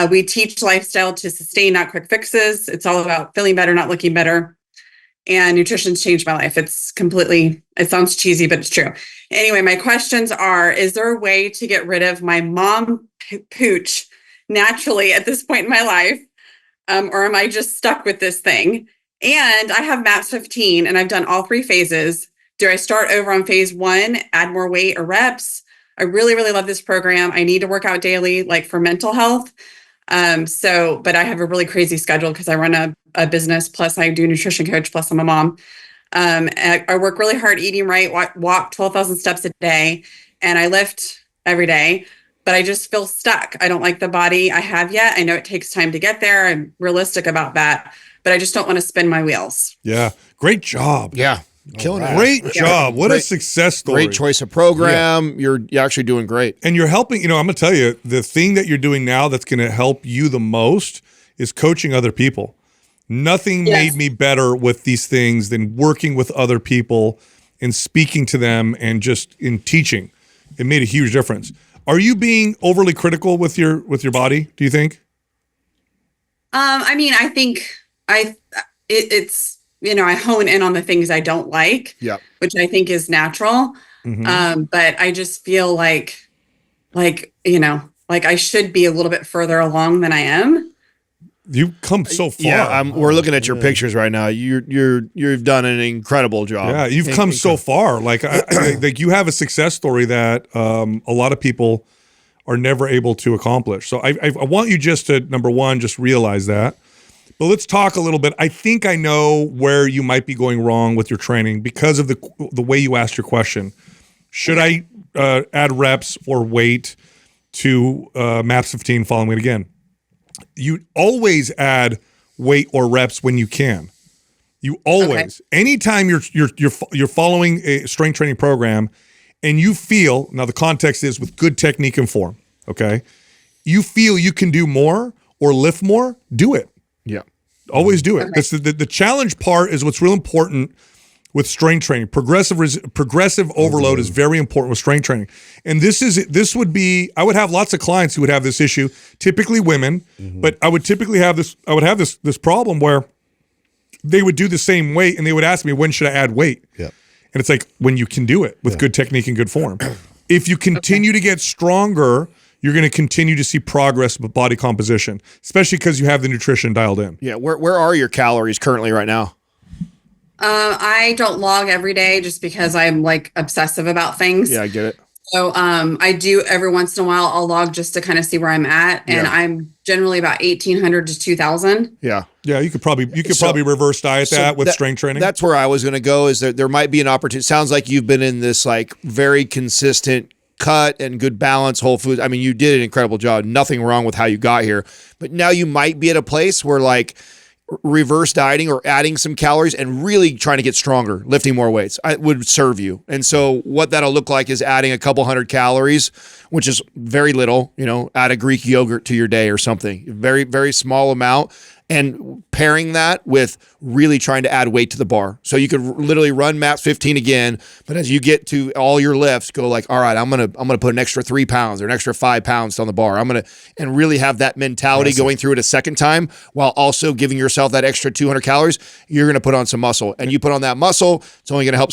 We teach lifestyle to sustain, not quick fixes. It's all about feeling better, not looking better. And nutrition's changed my life. It sounds cheesy, but it's true. Anyway, my questions are, is there a way to get rid of my mom pooch naturally at this point in my life? Or am I just stuck with this thing? And I have MAPS 15 and I've done all 3 phases. Do I start over on phase 1, add more weight or reps? I really, really love this program. I need to work out daily, like for mental health. But I have a really crazy schedule because I run a business, plus I do nutrition coach, plus I'm a mom. I work really hard eating right, walk 12,000 steps a day, and I lift every day. But I just feel stuck. I don't like the body I have yet. I know it takes time to get there. I'm realistic about that, but I just don't want to spin my wheels. Yeah. Great job. Yeah. Killing it. Great job. What a success story. Great choice of program. Yeah. You're actually doing great. And you're helping, I'm going to tell you, the thing that you're doing now that's going to help you the most is coaching other people. Nothing made me better with these things than working with other people and speaking to them and just in teaching. It made a huge difference. Are you being overly critical with your body, do you think? I think it's I hone in on the things I don't like, which I think is natural. Mm-hmm. But I just feel like I should be a little bit further along than I am. You've come so far. Yeah, we're looking at your pictures right now. You've done an incredible job. Yeah, you've come so far. Like you have a success story that a lot of people are never able to accomplish. So I want you just to, number one, just realize that. But let's talk a little bit. I think I know where you might be going wrong with your training because of the way you asked your question. Should I add reps or weight to MAPS 15 following it again. You always add weight or reps when you can. You always, anytime you're following a strength training program and you feel, now the context is with good technique and form, okay? You feel you can do more or lift more, do it. Yeah. Always do it. That's the challenge part is what's real important with strength training. Progressive overload is very important with strength training. And this would be, I would have lots of clients who would have this issue, typically women, but I would typically have this problem where they would do the same weight and they would ask me, when should I add weight? Yeah. And it's like, when you can do it with good technique and good form. If you continue to get stronger, you're going to continue to see progress with body composition, especially because you have the nutrition dialed in. Yeah. Where are your calories currently right now? I don't log every day just because I'm like obsessive about things. Yeah, I get it. So I do every once in a while, I'll log just to kind of see where I'm at. And I'm generally about 1,800 to 2,000. Yeah. Yeah, you could probably reverse diet that with strength training. That's where I was going to go, is that there might be an opportunity. Sounds like you've been in this like very consistent cut and good balance whole foods. I mean, you did an incredible job. Nothing wrong with how you got here. But now you might be at a place where like reverse dieting or adding some calories and really trying to get stronger, lifting more weights, would serve you. And so what that'll look like is adding a couple hundred calories, which is very little, add a Greek yogurt to your day or something, very, very small amount, and pairing that with really trying to add weight to the bar. So you could literally run MAPS 15 again, but as you get to all your lifts, go like, all right, I'm gonna put an extra 3 pounds or an extra 5 pounds on the bar. And really have that mentality going through it a second time, while also giving yourself that extra 200 calories. You're gonna put on some muscle, and you put on that muscle, it's only gonna help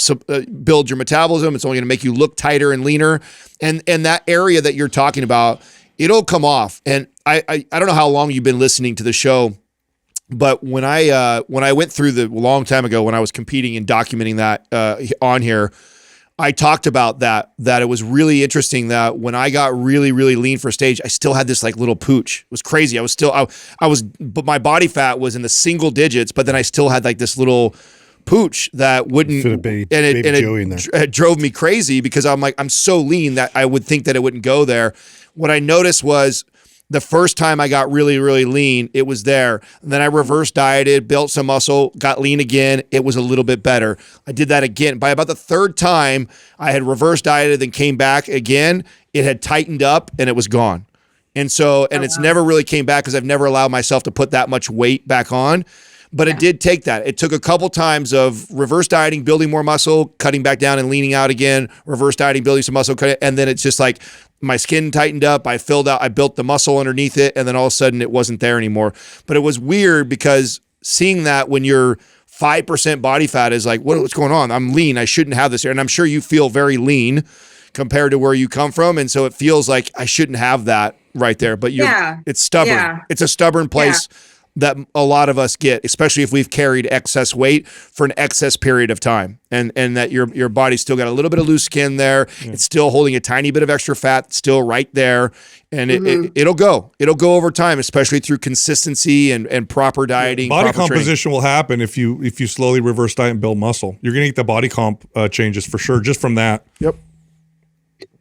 build your metabolism. It's only gonna make you look tighter and leaner, and that area that you're talking about, it'll come off. And I don't know how long you've been listening to the show, but when I went through a long time ago when I was competing and documenting that on here, I talked about that it was really interesting that when I got really, really lean for stage, I still had this like little pooch. It was crazy. But my body fat was in the single digits, but then I still had like this little pooch that wouldn't, it drove me crazy because I'm so lean that I would think that it wouldn't go there. What I noticed was, the first time I got really, really lean, it was there. And then I reverse dieted, built some muscle, got lean again. It was a little bit better. I did that again. By about the third time I had reverse dieted, then came back again, it had tightened up and it was gone. And so, it's never really came back because I've never allowed myself to put that much weight back on. But it did take that. It took a couple times of reverse dieting, building more muscle, cutting back down and leaning out again, reverse dieting, building some muscle, and then it's just like my skin tightened up, I filled out, I built the muscle underneath it, and then all of a sudden it wasn't there anymore. But it was weird because seeing that when you're 5% body fat is like, what's going on? I'm lean. I shouldn't have this here. And I'm sure you feel very lean compared to where you come from. And so it feels like I shouldn't have that right there. But it's stubborn. Yeah. It's a stubborn place that a lot of us get, especially if we've carried excess weight for an excess period of time, and that your body's still got a little bit of loose skin there. It's still holding a tiny bit of extra fat still right there. And it'll go over time, especially through consistency and proper dieting. Body composition will happen if you slowly reverse diet and build muscle. You're going to get the body comp changes for sure, just from that. Yep.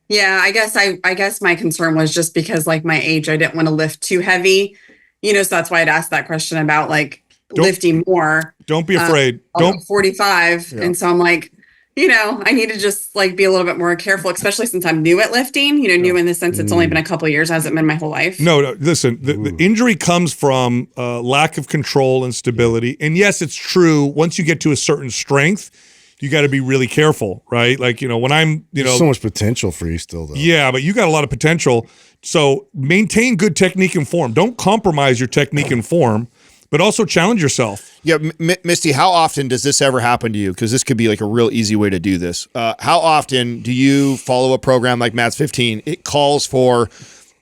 Yeah, I guess my concern was just because like my age, I didn't want to lift too heavy. So that's why I'd asked that question about like lifting more. Don't be afraid. I'm 45. Yeah. And so I'm like, I need to just like be a little bit more careful, especially since I'm new at lifting, new in the sense it's only been a couple of years, hasn't been my whole life. No, listen, the injury comes from lack of control and stability. And yes, it's true. Once you get to a certain strength, you got to be really careful, right? Like, when I'm, There's so much potential for you still though. Yeah, but you got a lot of potential. So maintain good technique and form. Don't compromise your technique and form, but also challenge yourself. Yeah, Misty, how often does this ever happen to you? Because this could be like a real easy way to do this. How often do you follow a program like MAPS 15? It calls for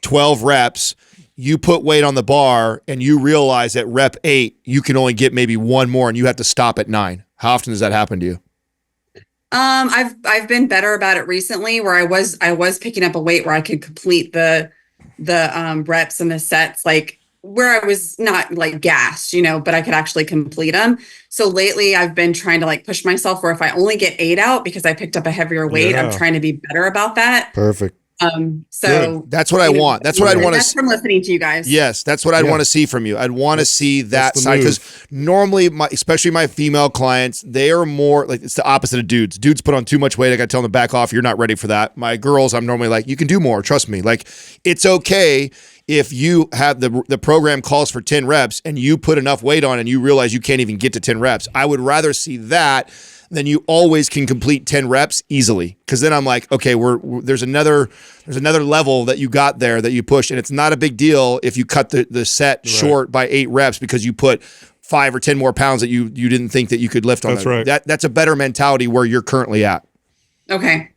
12 reps. You put weight on the bar and you realize at rep 8, you can only get maybe one more and you have to stop at 9. How often does that happen to you? I've been better about it recently, where I was picking up a weight where I could complete the reps and the sets like where I was not like gassed, but I could actually complete them. So lately I've been trying to like push myself where if I only get 8 out because I picked up a heavier weight, I'm trying to be better about that. Perfect. So good. That's what I want. That's what I'd want to see from listening to you guys. Yes, that's what I'd want to see from you. I'd want to see that side, because normally, especially my female clients, they are more like, it's the opposite of dudes. Dudes put on too much weight. I got to tell them to back off. You're not ready for that. My girls, I'm normally like, you can do more. Trust me. Like, it's okay if you have the program calls for 10 reps and you put enough weight on and you realize you can't even get to 10 reps. I would rather see that than you always can complete 10 reps easily. Because then I'm like, okay, there's another level that you got there that you pushed, and it's not a big deal if you cut the set short by 8 reps because you put 5 or 10 more pounds that you didn't think that you could lift on. That's right. That's a better mentality where you're currently at. Okay.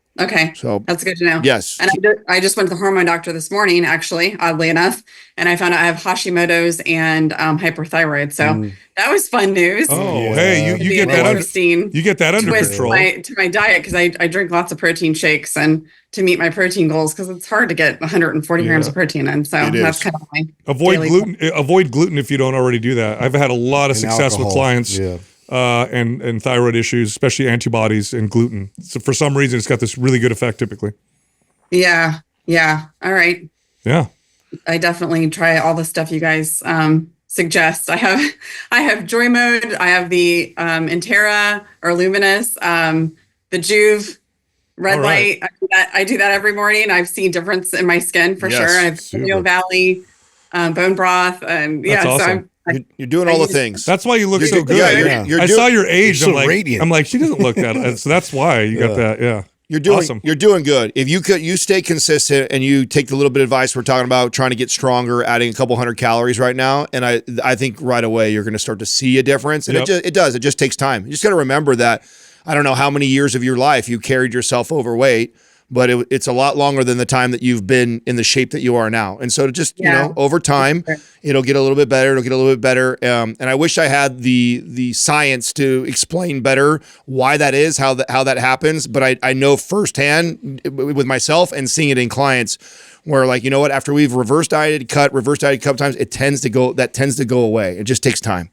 So that's good to know. Yes. And I just went to the hormone doctor this morning, actually, oddly enough, and I found out I have Hashimoto's and hyperthyroid. So that was fun news. Oh, hey, you get that under control to my diet, because I drink lots of protein shakes and to meet my protein goals, because it's hard to get 140 grams of protein in. So that's kind of my avoid gluten if you don't already do that. I've had a lot of success with clients. And thyroid issues, especially antibodies and gluten. So for some reason, it's got this really good effect typically. Yeah. All right. Yeah. I definitely try all the stuff you guys suggest. I have Joy Mode. I have the Intera or Luminous, the Joovv red light. I do that every morning. I've seen difference in my skin for sure. I have Neo Valley, bone broth, and That's awesome. You're doing all the things. That's why you look so good. I saw your age. I'm like, she doesn't look that. So that's why you got that. Yeah. You're doing good. If you stay consistent and you take the little bit of advice we're talking about, trying to get stronger, adding a couple hundred calories right now, and I think right away you're going to start to see a difference. And it just takes time. You just got to remember that. I don't know how many years of your life you carried yourself overweight, but it's a lot longer than the time that you've been in the shape that you are now. And so over time, it'll get a little bit better. And I wish I had the science to explain better why that is, how that happens. But I know firsthand with myself and seeing it in clients where, like, you know what, after we've reverse dieted a couple times, that tends to go away. It just takes time.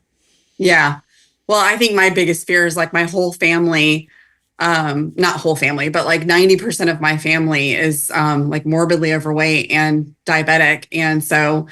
Yeah. Well, I think my biggest fear is like my whole family, not whole family, but like 90% of my family is like morbidly overweight and diabetic. And so,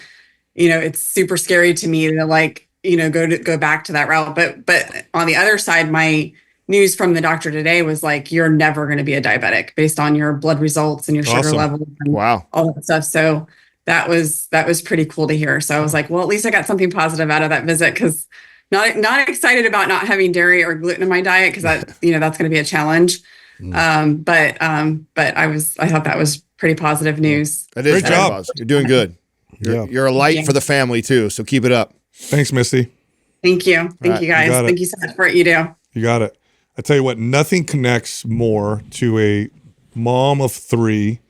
it's super scary to me to like, go back to that route. But on the other side, my news from the doctor today was like, you're never going to be a diabetic based on your blood results and your sugar levels and all that stuff. So that was pretty cool to hear. So I was like, well, at least I got something positive out of that visit, because not excited about not having dairy or gluten in my diet, because that that's going to be a challenge. But I thought that was pretty positive news. That is great job. You're doing good. You're a light for the family too. So keep it up. Thanks, Misty. Thank you. Thank you guys. Thank you so much for what you do. You got it. I tell you what, nothing connects more to a mom of 3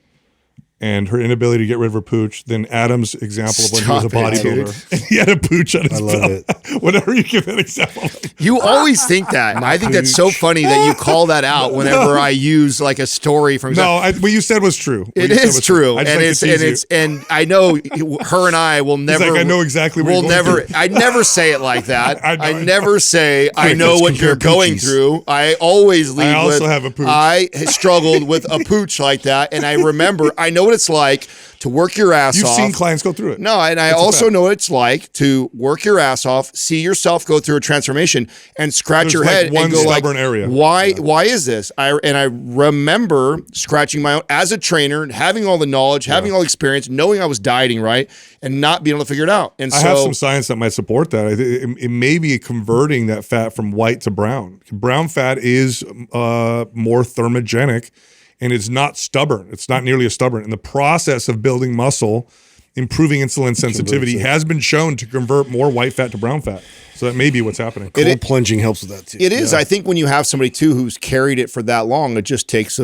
and her inability to get rid of her pooch than Adam's example of when he was a bodybuilder. And he had a pooch on his belt. Whenever you give that example. You always think that. I think that's so funny that you call that out whenever I use like a story from. No, what you said was true. It is true. And I know her and I will never. He's like, I know exactly what you're going through. I never say it like that. I never say, I know what you're going through. I always leave I also have a pooch. I struggled with a pooch like that. And I remember, I know what it's like to work your ass off. You've seen clients go through it. No, and I also know what it's like to work your ass off, see yourself go through a transformation, and scratch your head and go like, area. Why is this? I remember scratching my own as a trainer, and having all the knowledge, having all the experience, knowing I was dieting right, and not being able to figure it out. And I have some science that might support that. It may be converting that fat from white to brown. Brown fat is more thermogenic. And it's not stubborn. It's not nearly as stubborn. And the process of building muscle, improving insulin sensitivity has been shown to convert more white fat to brown fat. So that may be what's happening. Cold plunging helps with that too. It is. I think when you have somebody too who's carried it for that long, it just takes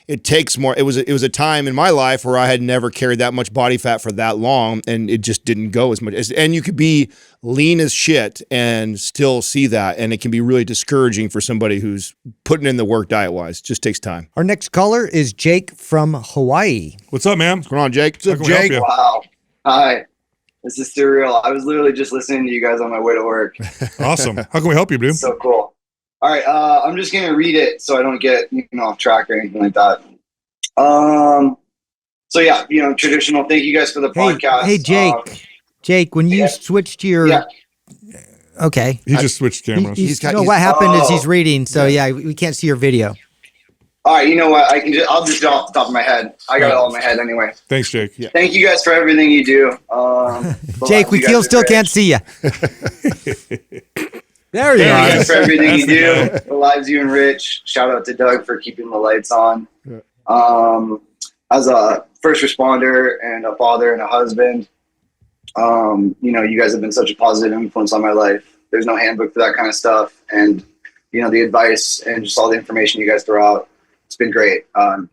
it takes more. It was a time in my life where I had never carried that much body fat for that long, and it just didn't go as much. And you could be lean as shit and still see that, and it can be really discouraging for somebody who's putting in the work diet-wise. It just takes time. Our next caller is Jake from Hawaii. What's up, man? What's going on, Jake? What's up, Jake? Wow. Hi. This is surreal. I was literally just listening to you guys on my way to work. Awesome. How can we help you, dude? So cool. All right. I'm just going to read it so I don't get off track or anything like that. So yeah, traditional. Thank you guys for the podcast. Hey, Jake, when you switched to your, okay. He just switched cameras. What happened is he's reading. So we can't see your video. All right. You know what? I'll just do it off the top of my head. I got it all in my head anyway. Thanks, Jake. Yeah. Thank you guys for everything you do. Jake, we still can't see you. There you Thank are. you guys for everything you do. The lives you enrich. Shout out to Doug for keeping the lights on. As a first responder and a father and a husband, you guys have been such a positive influence on my life. There's no handbook for that kind of stuff. And, the advice and just all the information you guys throw out, it's been great.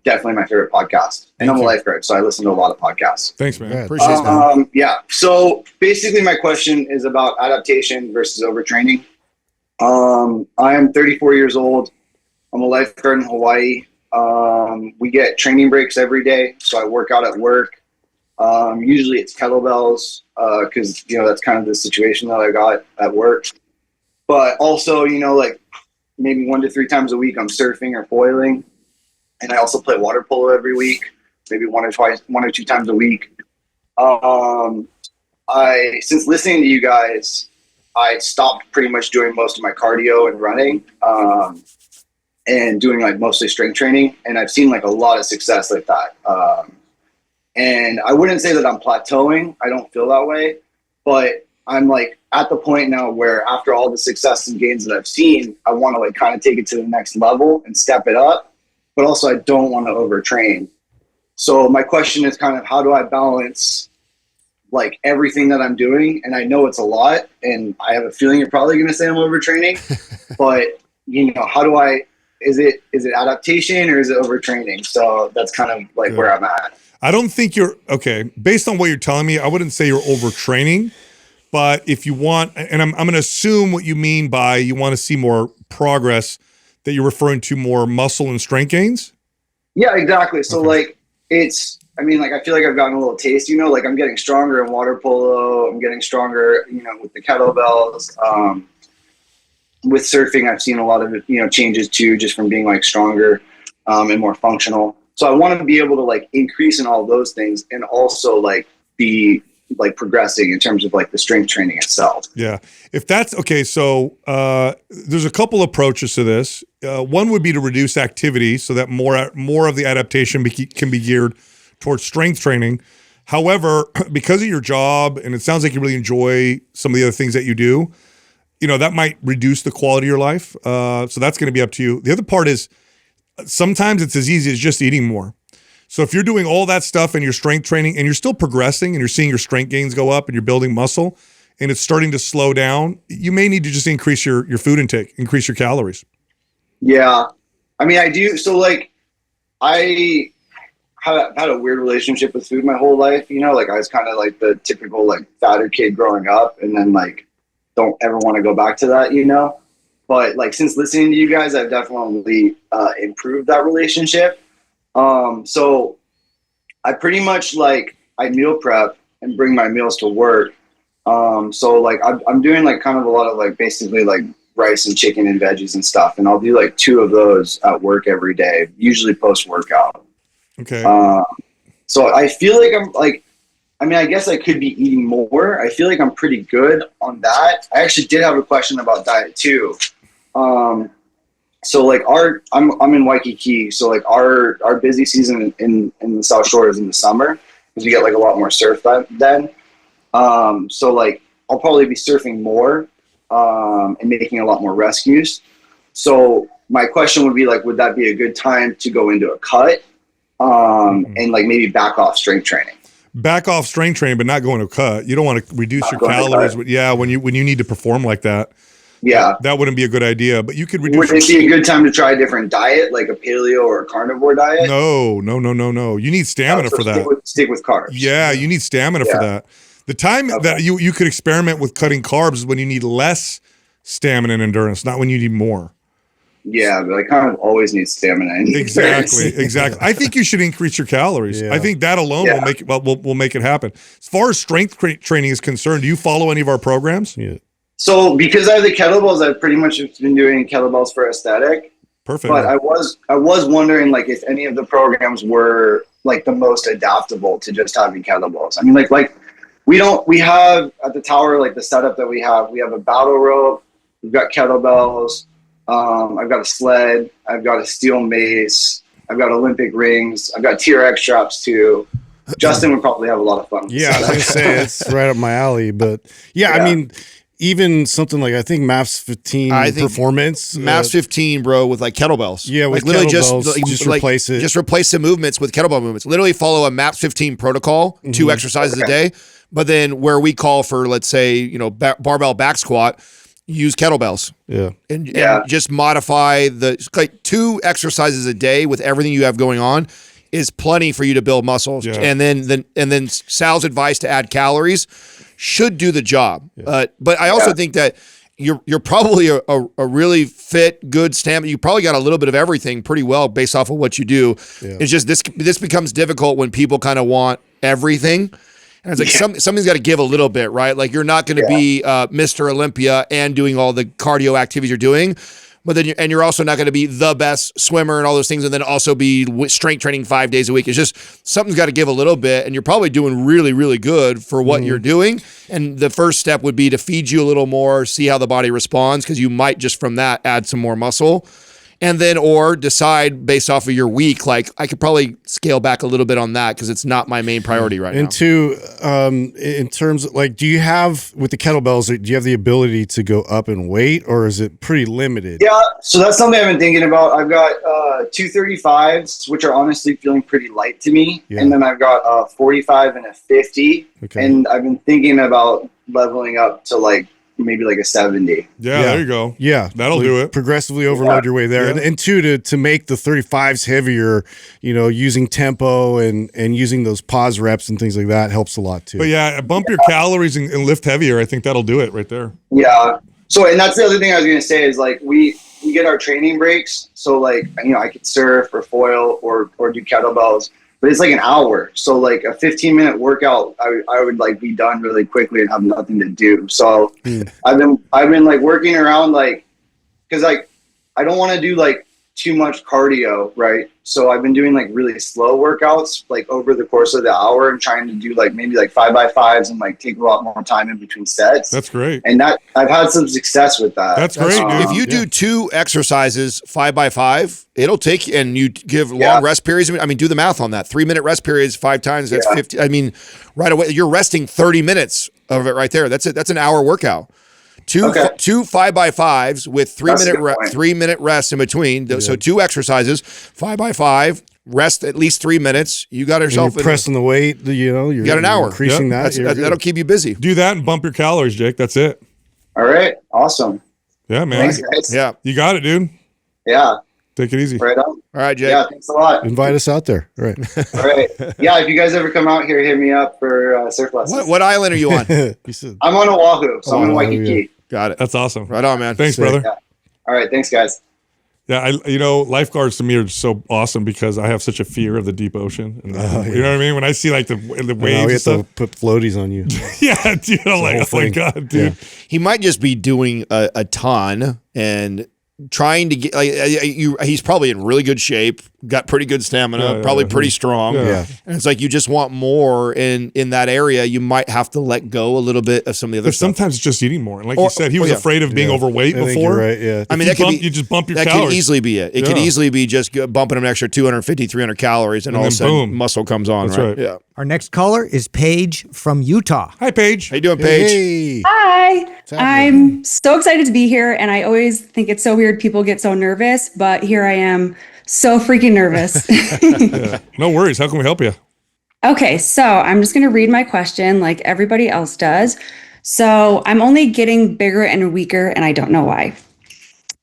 Definitely my favorite podcast. And I'm a lifeguard, so I listen to a lot of podcasts. Thanks, man. Appreciate that. Yeah. So basically my question is about adaptation versus overtraining. I am 34 years old. I'm a lifeguard in Hawaii. We get training breaks every day. So I work out at work. Usually it's kettlebells, cause that's kind of the situation that I got at work, but also, like maybe 1 to 3 times a week I'm surfing or foiling. And I also play water polo every week, maybe 1 or 2 times a week. Since listening to you guys, I stopped pretty much doing most of my cardio and running, and doing like mostly strength training. And I've seen like a lot of success like that. And I wouldn't say that I'm plateauing. I don't feel that way, but I'm like at the point now where after all the success and gains that I've seen, I want to like kind of take it to the next level and step it up, but also I don't want to overtrain. So my question is kind of how do I balance like everything that I'm doing? And I know it's a lot, and I have a feeling you're probably going to say I'm overtraining, but how do I, is it adaptation or is it overtraining? So that's kind of like where I'm at. I don't think you're okay. Based on what you're telling me, I wouldn't say you're overtraining, but if you want, and I'm going to assume what you mean by you want to see more progress, that you're referring to more muscle and strength gains. Yeah, exactly. So like I feel like I've gotten a little taste, like I'm getting stronger in water polo. I'm getting stronger, with the kettlebells. With surfing, I've seen a lot of, changes too, just from being like stronger, and more functional. So I want to be able to like increase in all those things and also like be like progressing in terms of like the strength training itself. Yeah. If that's okay. So there's a couple approaches to this. One would be to reduce activity so that more of the adaptation can be geared towards strength training. However, because of your job, and it sounds like you really enjoy some of the other things that you do, that might reduce the quality of your life. So that's going to be up to you. The other part is, sometimes it's as easy as just eating more. So if you're doing all that stuff and you're strength training and you're still progressing and you're seeing your strength gains go up and you're building muscle and it's starting to slow down, you may need to just increase your food intake, increase your calories. Yeah. I do. So like I have had a weird relationship with food my whole life, like I was kind of like the typical like fatter kid growing up, and then like don't ever want to go back to that, But like since listening to you guys, I've definitely improved that relationship. So I pretty much like I meal prep and bring my meals to work. So like I'm doing like kind of a lot of like basically like rice and chicken and veggies and stuff, and I'll do like 2 of those at work every day, usually post workout. Okay. So I feel like I'm like, I guess I could be eating more. I feel like I'm pretty good on that. I actually did have a question about diet too. So like I'm in Waikiki. So like our busy season in the South Shore is in the summer because we get like a lot more surf then. So like I'll probably be surfing more, and making a lot more rescues. So my question would be like, would that be a good time to go into a cut, and like maybe back off strength training? Back off strength training, but not going to cut. You don't want to reduce your calories. But yeah, when you need to perform like that. Yeah, that wouldn't be a good idea. But you could reduce. Would it be a good time to try a different diet, like a paleo or a carnivore diet? No. You need stamina for that. Stick with carbs. Yeah, you need stamina for that. The time that you could experiment with cutting carbs is when you need less stamina and endurance, not when you need more. Yeah, but I kind of always need stamina. Exactly. I think you should increase your calories. I think that alone will make it, will make it happen. As far as strength training is concerned, do you follow any of our programs? Yeah. So because I have the kettlebells, I've pretty much been doing kettlebells for aesthetic. Perfect. But I was wondering like if any of the programs were like the most adaptable to just having kettlebells. I mean, like we have at the tower, like the setup that we have a battle rope, we've got kettlebells, I've got a sled, I've got a steel mace, I've got Olympic rings, I've got TRX straps too. Justin would probably have a lot of fun. Yeah, I was gonna say it's right up my alley. But yeah, I mean, even something like I think MAPS 15 performance. MAPS 15, bro, with like kettlebells. Yeah, with like literally kettlebells, just replace it. Just replace the movements with kettlebell movements. Literally follow a MAPS 15 protocol, 2 exercises a day. But then where we call for, let's say, barbell back squat, use kettlebells. Yeah. And just modify like 2 exercises a day with everything you have going on is plenty for you to build muscles. Yeah. And then Sal's advice to add calories should do the job. But I also think that you're probably a really fit, good stamina. You probably got a little bit of everything pretty well based off of what you do. Yeah. It's just this becomes difficult when people kind of want everything. And it's like something's got to give a little bit, right? Like you're not going to be Mr. Olympia and doing all the cardio activities you're doing. But then you're also not going to be the best swimmer and all those things, and then also be strength training 5 days a week. It's just something's got to give a little bit, and you're probably doing really, really good for what you're doing. And the first step would be to feed you a little more, see how the body responds, because you might just from that add some more muscle. And then, or decide based off of your week, like I could probably scale back a little bit on that because it's not my main priority right now. And two, in terms of like, do you have with the kettlebells, do you have the ability to go up in weight, or is it pretty limited? Yeah, so that's something I've been thinking about. I've got 235s, which are honestly feeling pretty light to me. Yeah. And then I've got a 45 and a 50. Okay. And I've been thinking about leveling up to like maybe like a 70. Yeah, there you go. Yeah, that'll do it. Progressively overload your way there. And two, to make the 35s heavier, using tempo and using those pause reps and things like that helps a lot too. But bump your calories and lift heavier. I think that'll do it right there. Yeah. So, and that's the other thing I was going to say is like we get our training breaks. So like, I could surf or foil or do kettlebells. But it's like an hour. So like a 15-minute workout, I would like be done really quickly and have nothing to do. So I've been like working around like, cause like, I don't want to do like too much cardio. Right. So I've been doing like really slow workouts, like over the course of the hour and trying to do like maybe like 5x5s and like take a lot more time in between sets. That's great. And that I've had some success with that. That's great. If you do 2 exercises 5x5, it'll take, and you give long rest periods. I mean, do the math on that. 3-minute rest periods 5 times. That's 50. I mean, right away, you're resting 30 minutes of it right there. That's it. That's an hour workout. Two 5x5s with 3-minute rest in between. Yeah. So 2 exercises, 5x5, rest at least 3 minutes. You got yourself pressing the weight. You got an hour. Increasing that'll keep you busy. Do that and bump your calories, Jake. That's it. All right. Awesome. Yeah, man. Thanks, guys. Yeah, you got it, dude. Yeah. Take it easy. Right on. All right, Jake. Yeah, thanks a lot. Invite us out there. All right. All right. Yeah, if you guys ever come out here, hit me up for surf lessons. What island are you on? I'm on Oahu, so I'm in Waikiki. Yeah. Got it. That's awesome. Right on, man. Thanks, brother. Yeah. All right. Thanks, guys. Yeah, lifeguards to me are just so awesome because I have such a fear of the deep ocean. And you know what I mean? When I see like the waves and stuff. To put floaties on you. Yeah, dude. I'm like, oh my God, dude. Yeah. He might just be doing a ton and trying to get he's probably in really good shape, got pretty good stamina, probably pretty strong. Yeah. And it's like you just want more in that area. You might have to let go a little bit of some of the other stuff. Sometimes it's just eating more. And like you said, he was afraid of being overweight before. Right, yeah. I mean, you just bump your calories. That could easily be it. It could easily be just bumping an extra 250, 300 calories and all of a sudden muscle comes on. That's right. Yeah. Our next caller is Paige from Utah. Hi, Paige. How you doing, Paige? Hey. Hi. I'm so excited to be here, and I always think it's so weird people get so nervous, but here I am, so freaking nervous. No worries. How can we help you? Okay, so I'm just going to read my question like everybody else does. So I'm only getting bigger and weaker, and I don't know why.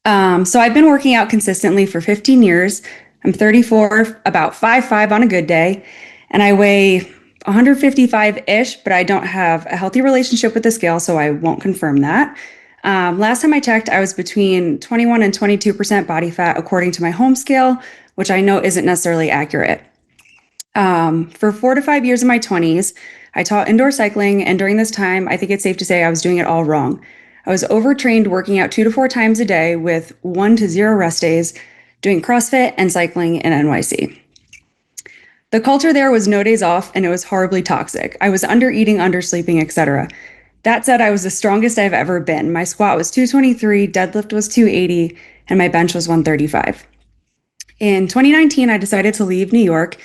So I've been working out consistently for 15 years. I'm 34, about 5'5" on a good day, and I weigh 155-ish, but I don't have a healthy relationship with the scale, so I won't confirm that. Last time I checked, I was between 21 and 22% body fat according to my home scale, which I know isn't necessarily accurate. For 4 to 5 years in my 20s, I taught indoor cycling, and during this time, I think it's safe to say I was doing it all wrong. I was overtrained, working out 2 to 4 times a day with 1 to 0 rest days, doing CrossFit and cycling in NYC. The culture there was no days off, and it was horribly toxic. I was under eating, undersleeping, etc. That said, I was the strongest I've ever been. My squat was 223, deadlift was 280, and my bench was 135. In 2019, I decided to leave New York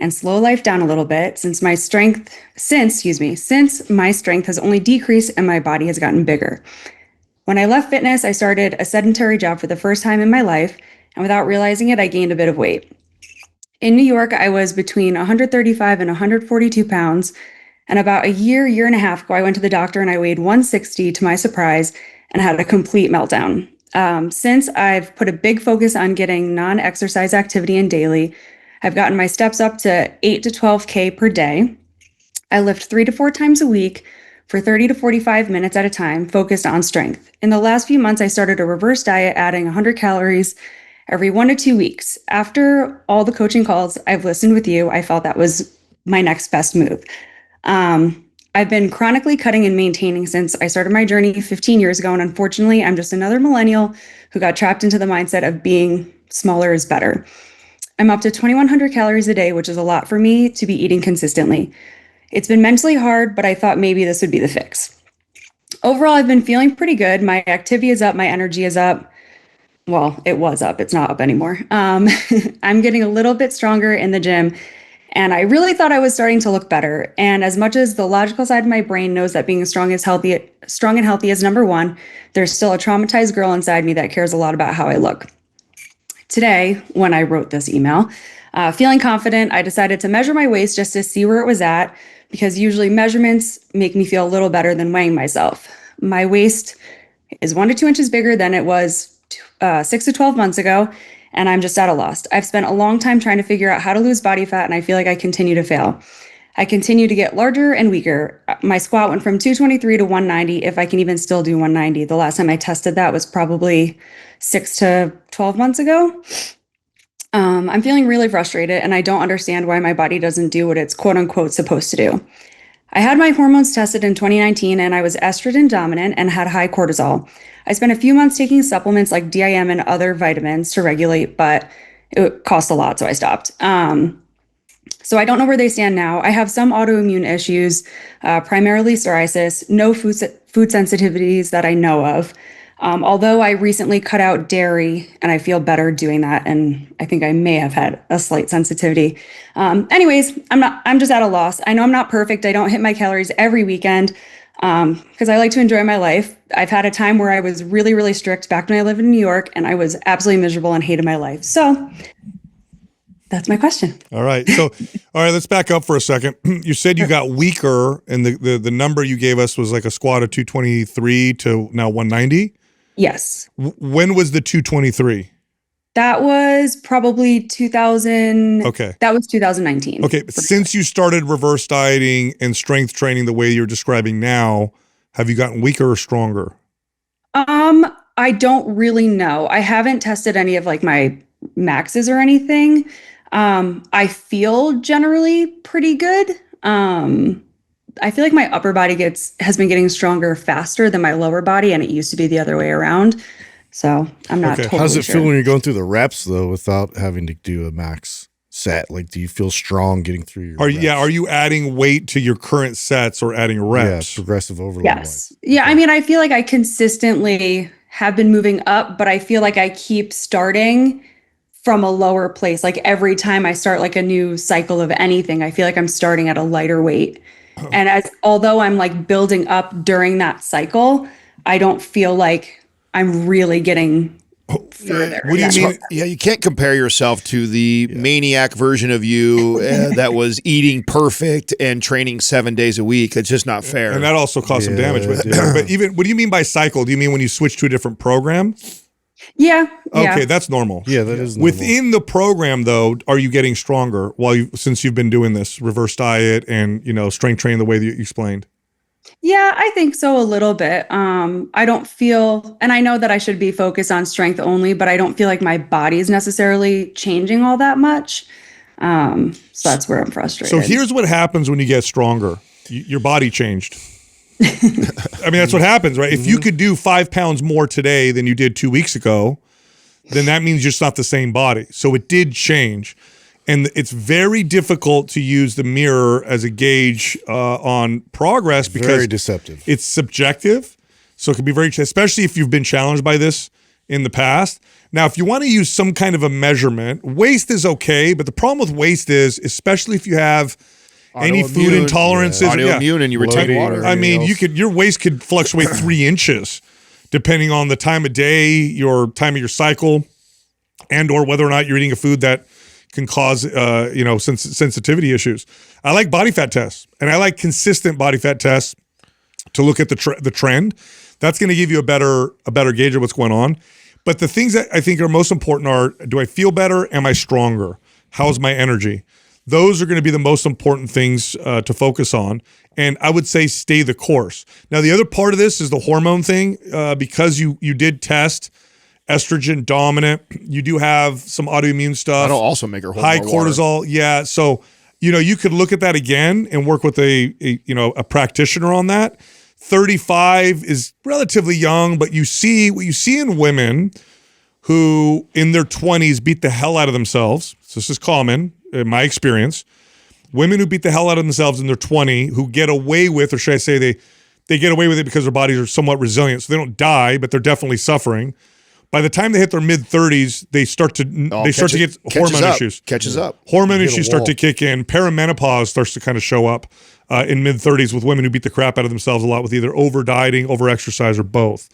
and slow life down a little bit since my strength has only decreased and my body has gotten bigger. When I left fitness, I started a sedentary job for the first time in my life, and without realizing it, I gained a bit of weight. In New York, I was between 135 and 142 pounds, and about a year and a half ago, I went to the doctor and I weighed 160 to my surprise and had a complete meltdown. Since I've put a big focus on getting non-exercise activity in daily, I've gotten my steps up to 8 to 12K per day. I lift 3 to 4 times a week for 30 to 45 minutes at a time, focused on strength. In the last few months, I started a reverse diet, adding 100 calories every 1 to 2 weeks. After all the coaching calls I've listened with you, I felt that was my next best move. I've been chronically cutting and maintaining since I started my journey 15 years ago, and unfortunately, I'm just another millennial who got trapped into the mindset of being smaller is better. I'm up to 2,100 calories a day, which is a lot for me to be eating consistently. It's been mentally hard, but I thought maybe this would be the fix. Overall, I've been feeling pretty good. My activity is up, my energy is up. Well, it was up, it's not up anymore. I'm getting a little bit stronger in the gym, and I really thought I was starting to look better. And as much as the logical side of my brain knows that being strong and healthy is number one, there's still a traumatized girl inside me that cares a lot about how I look. Today, when I wrote this email, feeling confident, I decided to measure my waist just to see where it was at, because usually measurements make me feel a little better than weighing myself. My waist is 1 to 2 inches bigger than it was 6 to 12 months ago, and I'm just at a loss. I've spent a long time trying to figure out how to lose body fat, and I feel like I continue to fail. I continue to get larger and weaker. My squat went from 223 to 190, if I can even still do 190. The last time I tested that was probably 6 to 12 months ago. I'm feeling really frustrated, and I don't understand why my body doesn't do what it's quote unquote supposed to do. I had my hormones tested in 2019, and I was estrogen dominant and had high cortisol. I spent a few months taking supplements like DIM and other vitamins to regulate, but it cost a lot, so I stopped. So I don't know where they stand now. I have some autoimmune issues, primarily psoriasis, no food sensitivities that I know of. Although I recently cut out dairy and I feel better doing that, and I think I may have had a slight sensitivity. Anyways, I'm just at a loss. I know I'm not perfect. I don't hit my calories every weekend because I like to enjoy my life. I've had a time where I was really, really strict back when I lived in New York, and I was absolutely miserable and hated my life. So that's my question. All right. So, all right, let's back up for a second. You said you got weaker, and the number you gave us was like a squat of 223 to now 190? Yes. When was the 223? That was probably 2000. Okay. That was 2019. Okay. Since you started reverse dieting and strength training the way you're describing now, have you gotten weaker or stronger? I don't really know. I haven't tested any of like my maxes or anything. I feel generally pretty good. I feel like my upper body has been getting stronger faster than my lower body, and it used to be the other way around. So I'm not totally How does it sure. feel when you're going through the reps though, without having to do a max set? Like, do you feel strong getting through your reps? Are you adding weight to your current sets or adding reps? Yeah, progressive overload. Yes. Yeah. I mean, I feel like I consistently have been moving up, but I feel like I keep starting from a lower place. Like every time I start like a new cycle of anything, I feel like I'm starting at a lighter weight. And although I'm like building up during that cycle, I don't feel like I'm really getting further. What do you mean? Yeah, you can't compare yourself to the maniac version of you that was eating perfect and training 7 days a week. It's just not fair. And that also caused some damage. But even, what do you mean by cycle? Do you mean when you switch to a different program? Yeah. Okay, that's normal. Yeah, that is normal. Within the program, though, are you getting stronger since you've been doing this reverse diet and strength training the way that you explained? Yeah, I think so a little bit. I don't feel, and I know that I should be focused on strength only, but I don't feel like my body is necessarily changing all that much. So that's where I'm frustrated. So here's what happens when you get stronger. Your body changed. I mean, that's what happens, right? If you could do 5 pounds more today than you did 2 weeks ago, then that means you're just not the same body. So it did change. And it's very difficult to use the mirror as a gauge on progress because very deceptive. It's subjective. So it can be very, especially if you've been challenged by this in the past. Now, if you want to use some kind of a measurement, waist is okay. But the problem with waist is, especially if you have any food intolerances, autoimmune, and you retain water. I mean, your waist could fluctuate 3 inches depending on the time of day, your time of your cycle, and or whether or not you're eating a food that can cause sensitivity issues. I like body fat tests, and I like consistent body fat tests to look at the trend. That's going to give you a better gauge of what's going on. But the things that I think are most important are: do I feel better? Am I stronger? How's my energy? Those are going to be the most important things to focus on. And I would say stay the course. Now, the other part of this is the hormone thing, because you did test estrogen dominant. You do have some autoimmune stuff. That'll also make her hold high more cortisol. Water. Yeah. So, you could look at that again and work with a practitioner on that. 35 is relatively young, but what you see in women who in their 20s beat the hell out of themselves. So this is common in my experience. Women who beat the hell out of themselves in their 20, who get away with, or should I say they get away with it because their bodies are somewhat resilient. So they don't die, but they're definitely suffering. By the time they hit their mid-30s, they start to get hormone issues. Catches up. Hormone issues start to kick in. Perimenopause starts to kind of show up in mid-30s with women who beat the crap out of themselves a lot with either over-dieting, over-exercise, or both.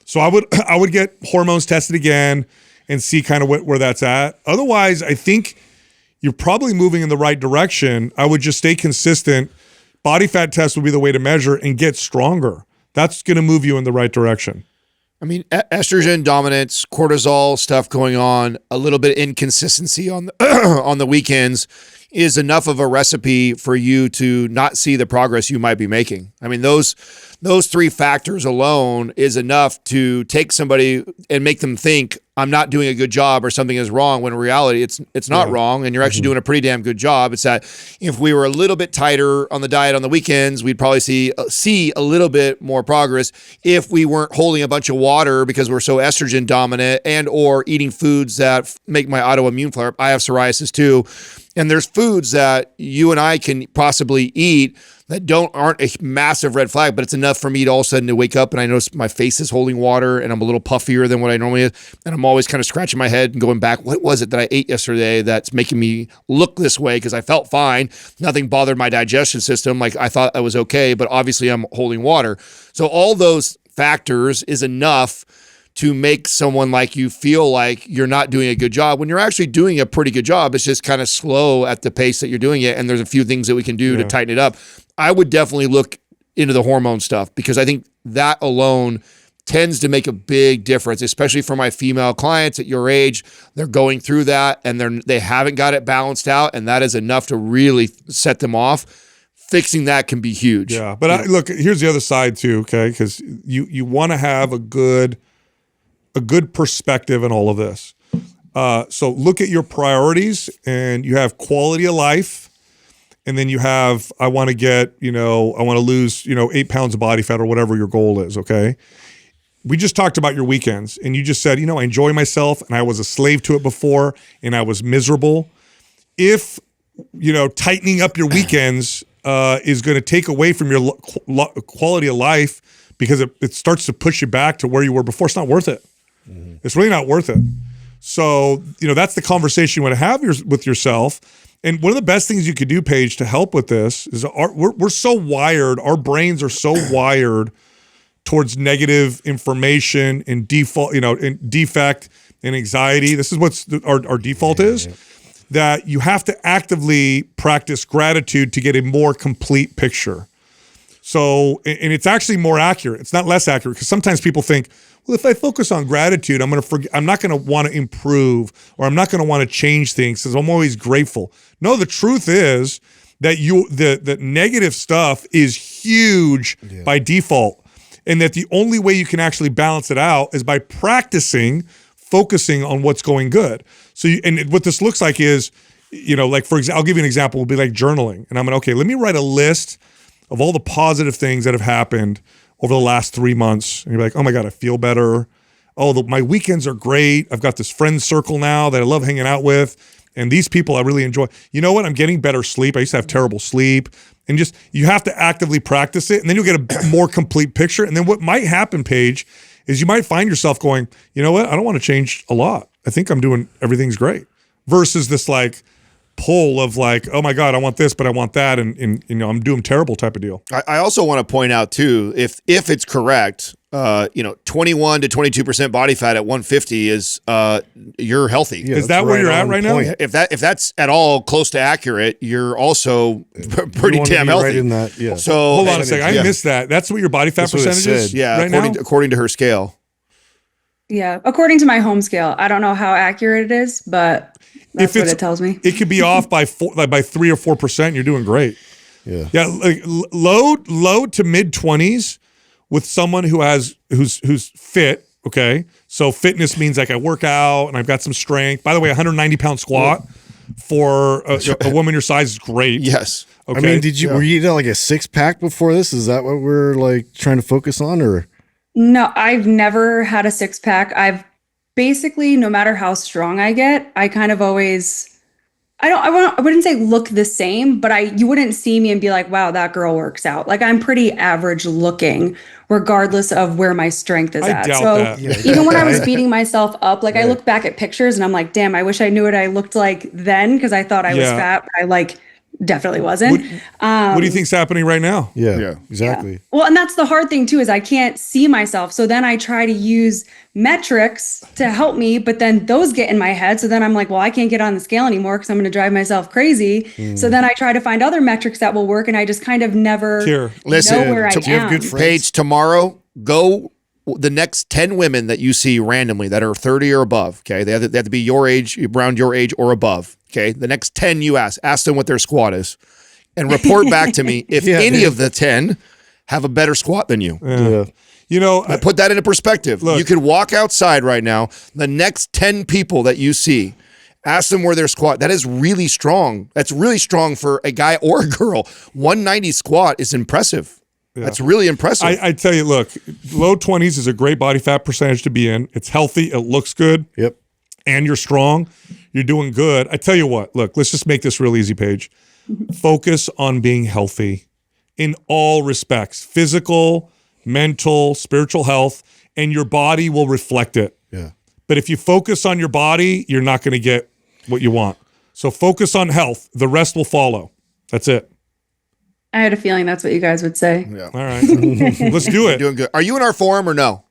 So I would get hormones tested again and see kind of where that's at. Otherwise, I think you're probably moving in the right direction. I would just stay consistent. Body fat test would be the way to measure and get stronger. That's going to move you in the right direction. I mean, estrogen dominance, cortisol stuff going on, a little bit of inconsistency on the, on the weekends is enough of a recipe for you to not see the progress you might be making. I mean, those 3 factors alone is enough to take somebody and make them think I'm not doing a good job or something is wrong, when in reality it's not wrong, and you're actually doing a pretty damn good job. It's that if we were a little bit tighter on the diet on the weekends, we'd probably see a little bit more progress if we weren't holding a bunch of water because we're so estrogen dominant, and or eating foods that make my autoimmune flare up. I have psoriasis too. And there's foods that you and I can possibly eat that aren't a massive red flag, but it's enough for me to all of a sudden to wake up and I notice my face is holding water and I'm a little puffier than what I normally is. And I'm always kind of scratching my head and going back, what was it that I ate yesterday that's making me look this way? Because I felt fine. Nothing bothered my digestion system. Like I thought I was okay, but obviously I'm holding water. So all those factors is enough to make someone like you feel like you're not doing a good job when you're actually doing a pretty good job. It's just kind of slow at the pace that you're doing it. And there's a few things that we can do to tighten it up. I would definitely look into the hormone stuff because I think that alone tends to make a big difference, especially for my female clients at your age. They're going through that and they haven't got it balanced out. And that is enough to really set them off. Fixing that can be huge. Yeah. But look, here's the other side too. Okay. Because you want to have a good perspective in all of this. So look at your priorities, and you have quality of life. And then you have, I want to lose, 8 pounds of body fat or whatever your goal is. Okay. We just talked about your weekends, and you just said, I enjoy myself and I was a slave to it before and I was miserable. If, tightening up your weekends is going to take away from your quality of life because it starts to push you back to where you were before, it's not worth it. Mm-hmm. It's really not worth it. So, that's the conversation you want to have with yourself. And one of the best things you could do, Paige, to help with this is we're so wired, our brains are so wired towards negative information and default, and defect and anxiety. This is what our default is, that you have to actively practice gratitude to get a more complete picture. So, and it's actually more accurate. It's not less accurate, because sometimes people think, well, if I focus on gratitude, I'm not going to want to improve, or I'm not going to want to change things because I'm always grateful. No, the truth is that the negative stuff is huge by default. And that the only way you can actually balance it out is by practicing, focusing on what's going good. So, and what this looks like is, like for example, I'll give you an example. It'll be like journaling. And I'm like, okay, let me write a list of all the positive things that have happened over the last 3 months. And you're like, oh my God, I feel better. Oh, my weekends are great. I've got this friend circle now that I love hanging out with. And these people I really enjoy. You know what? I'm getting better sleep. I used to have terrible sleep. And just, you have to actively practice it. And then you'll get a more complete picture. And then what might happen, Paige, is you might find yourself going, you know what? I don't want to change a lot. I think I'm doing, everything's great. Versus this like pull of like, oh my God, I want this, but I want that. And I'm doing terrible type of deal. I also want to point out too, if it's correct, 21 to 22% body fat at 150 is you're healthy. Yeah, is that where you're at right now? If that's at all close to accurate, you're also pretty damn healthy. Right in that, yeah. So hold on a second, I missed that. That's what your body fat percentage is. Yeah, right according to her scale. Yeah, according to my home scale. I don't know how accurate it is, but that's what it tells me. It could be off by 3 or 4%. You're doing great. Yeah, yeah. Like low to mid 20s. With someone who's fit, okay? So fitness means like I work out and I've got some strength. By the way, 190-pound squat for a woman your size is great. Yes. Okay. I mean, were you like a 6-pack before this? Is that what we're like trying to focus on, or? No, I've never had a 6-pack. I've basically, no matter how strong I get, I kind of always, I wouldn't say look the same, but you wouldn't see me and be like, wow, that girl works out. Like I'm pretty average looking, regardless of where my strength is at. So even when I was beating myself up, like I look back at pictures and I'm like, damn, I wish I knew what I looked like then because I thought I was fat, but I definitely wasn't. What do you think's happening right now? Yeah, exactly. Yeah. Well, and that's the hard thing too, is I can't see myself. So then I try to use metrics to help me, but then those get in my head. So then I'm like, well, I can't get on the scale anymore because I'm going to drive myself crazy. So then I try to find other metrics that will work. And I just kind of never know where I am. Paige, tomorrow, go the next 10 women that you see randomly that are 30 or above. Okay. They have to be your age, around your age or above. Okay. The next 10 you ask them what their squat is and report back to me if any of the 10 have a better squat than you. Yeah. I put that into perspective. Look, you could walk outside right now, the next 10 people that you see, ask them where their squat. That is really strong. That's really strong for a guy or a girl. 190 squat is impressive. Yeah. That's really impressive. I tell you, look, low 20s is a great body fat percentage to be in. It's healthy. It looks good. Yep. And you're strong. You're doing good. I tell you what, look, let's just make this real easy, Paige. Focus on being healthy in all respects, physical, mental, spiritual health, and your body will reflect it. Yeah. But if you focus on your body, you're not going to get what you want. So focus on health. The rest will follow. That's it. I had a feeling that's what you guys would say. Yeah. All right. Let's do it. You're doing good. Are you in our forum or no?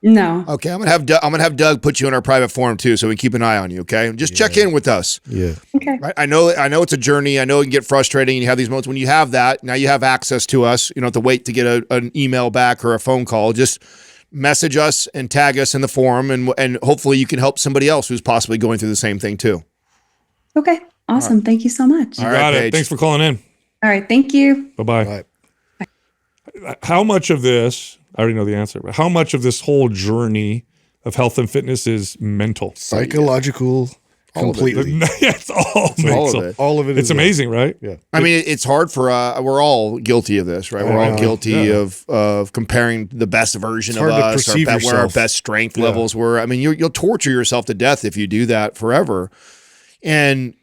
No. Okay, I'm gonna have Doug put you in our private forum too, so we can keep an eye on you. Okay, just check in with us. Yeah. Okay. I know it's a journey. I know it can get frustrating, and you have these moments when you have that. Now you have access to us. You don't have to wait to get an email back or a phone call. Just message us and tag us in the forum, and hopefully you can help somebody else who's possibly going through the same thing too. Okay. Awesome. Right. Thank you so much. You got it. Paige. Thanks for calling in. All right. Thank you. Bye-bye. Bye. How much of this, I already know the answer, but how much of this whole journey of health and fitness is mental? Psychological, completely. It's all mental. All of it. It's amazing, right? Yeah. I mean, it's hard for, we're all guilty of this, right? We're all guilty of comparing the best version of us, or where our best strength levels were. I mean, you'll torture yourself to death if you do that forever. And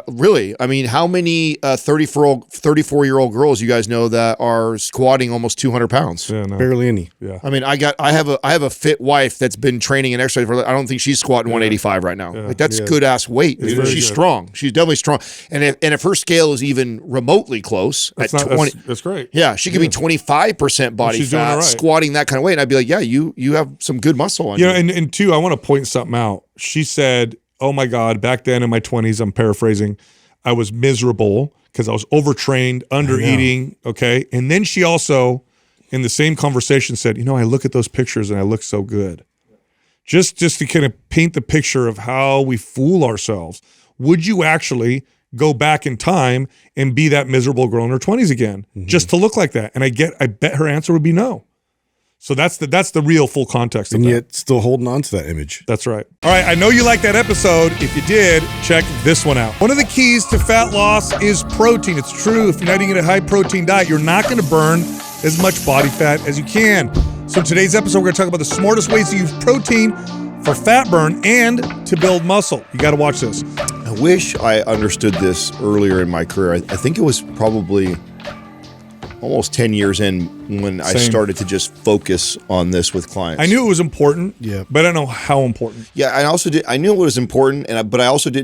really, I mean, how many 34-year-old girls you guys know that are squatting almost 200 pounds? Yeah, no. Barely any. Yeah. I mean, I have a fit wife that's been training and exercising. I don't think she's squatting 185 right now. Yeah. Like that's good ass weight. She's strong. She's definitely strong. And if her scale is even remotely close at 20, that's great. Yeah, she could be 25% body fat, squatting that kind of weight. And I'd be like, yeah, you have some good muscle on you. And two, I want to point something out. She said, oh my God, back then in my 20s, I'm paraphrasing, I was miserable because I was overtrained, under eating. Okay. And then she also, in the same conversation, said, I look at those pictures and I look so good. Just to kind of paint the picture of how we fool ourselves. Would you actually go back in time and be that miserable girl in her 20s again, just to look like that? And I bet her answer would be no. So that's the real full context of and that. yet still holding on to that image. That's right. All right, I know you liked that episode. If you did, check this one out. One of the keys to fat loss is protein. It's true. If you're not eating a high protein diet, you're not going to burn as much body fat as you can. So in today's episode, we're going to talk about the smartest ways to use protein for fat burn and to build muscle. You got to watch this. I wish I understood this earlier in my career. I think it was probably almost 10 years in when I started to just focus on this with clients. I knew it was important, yeah, but I don't know how important. Yeah, I also did. I knew it was important, but I also didn't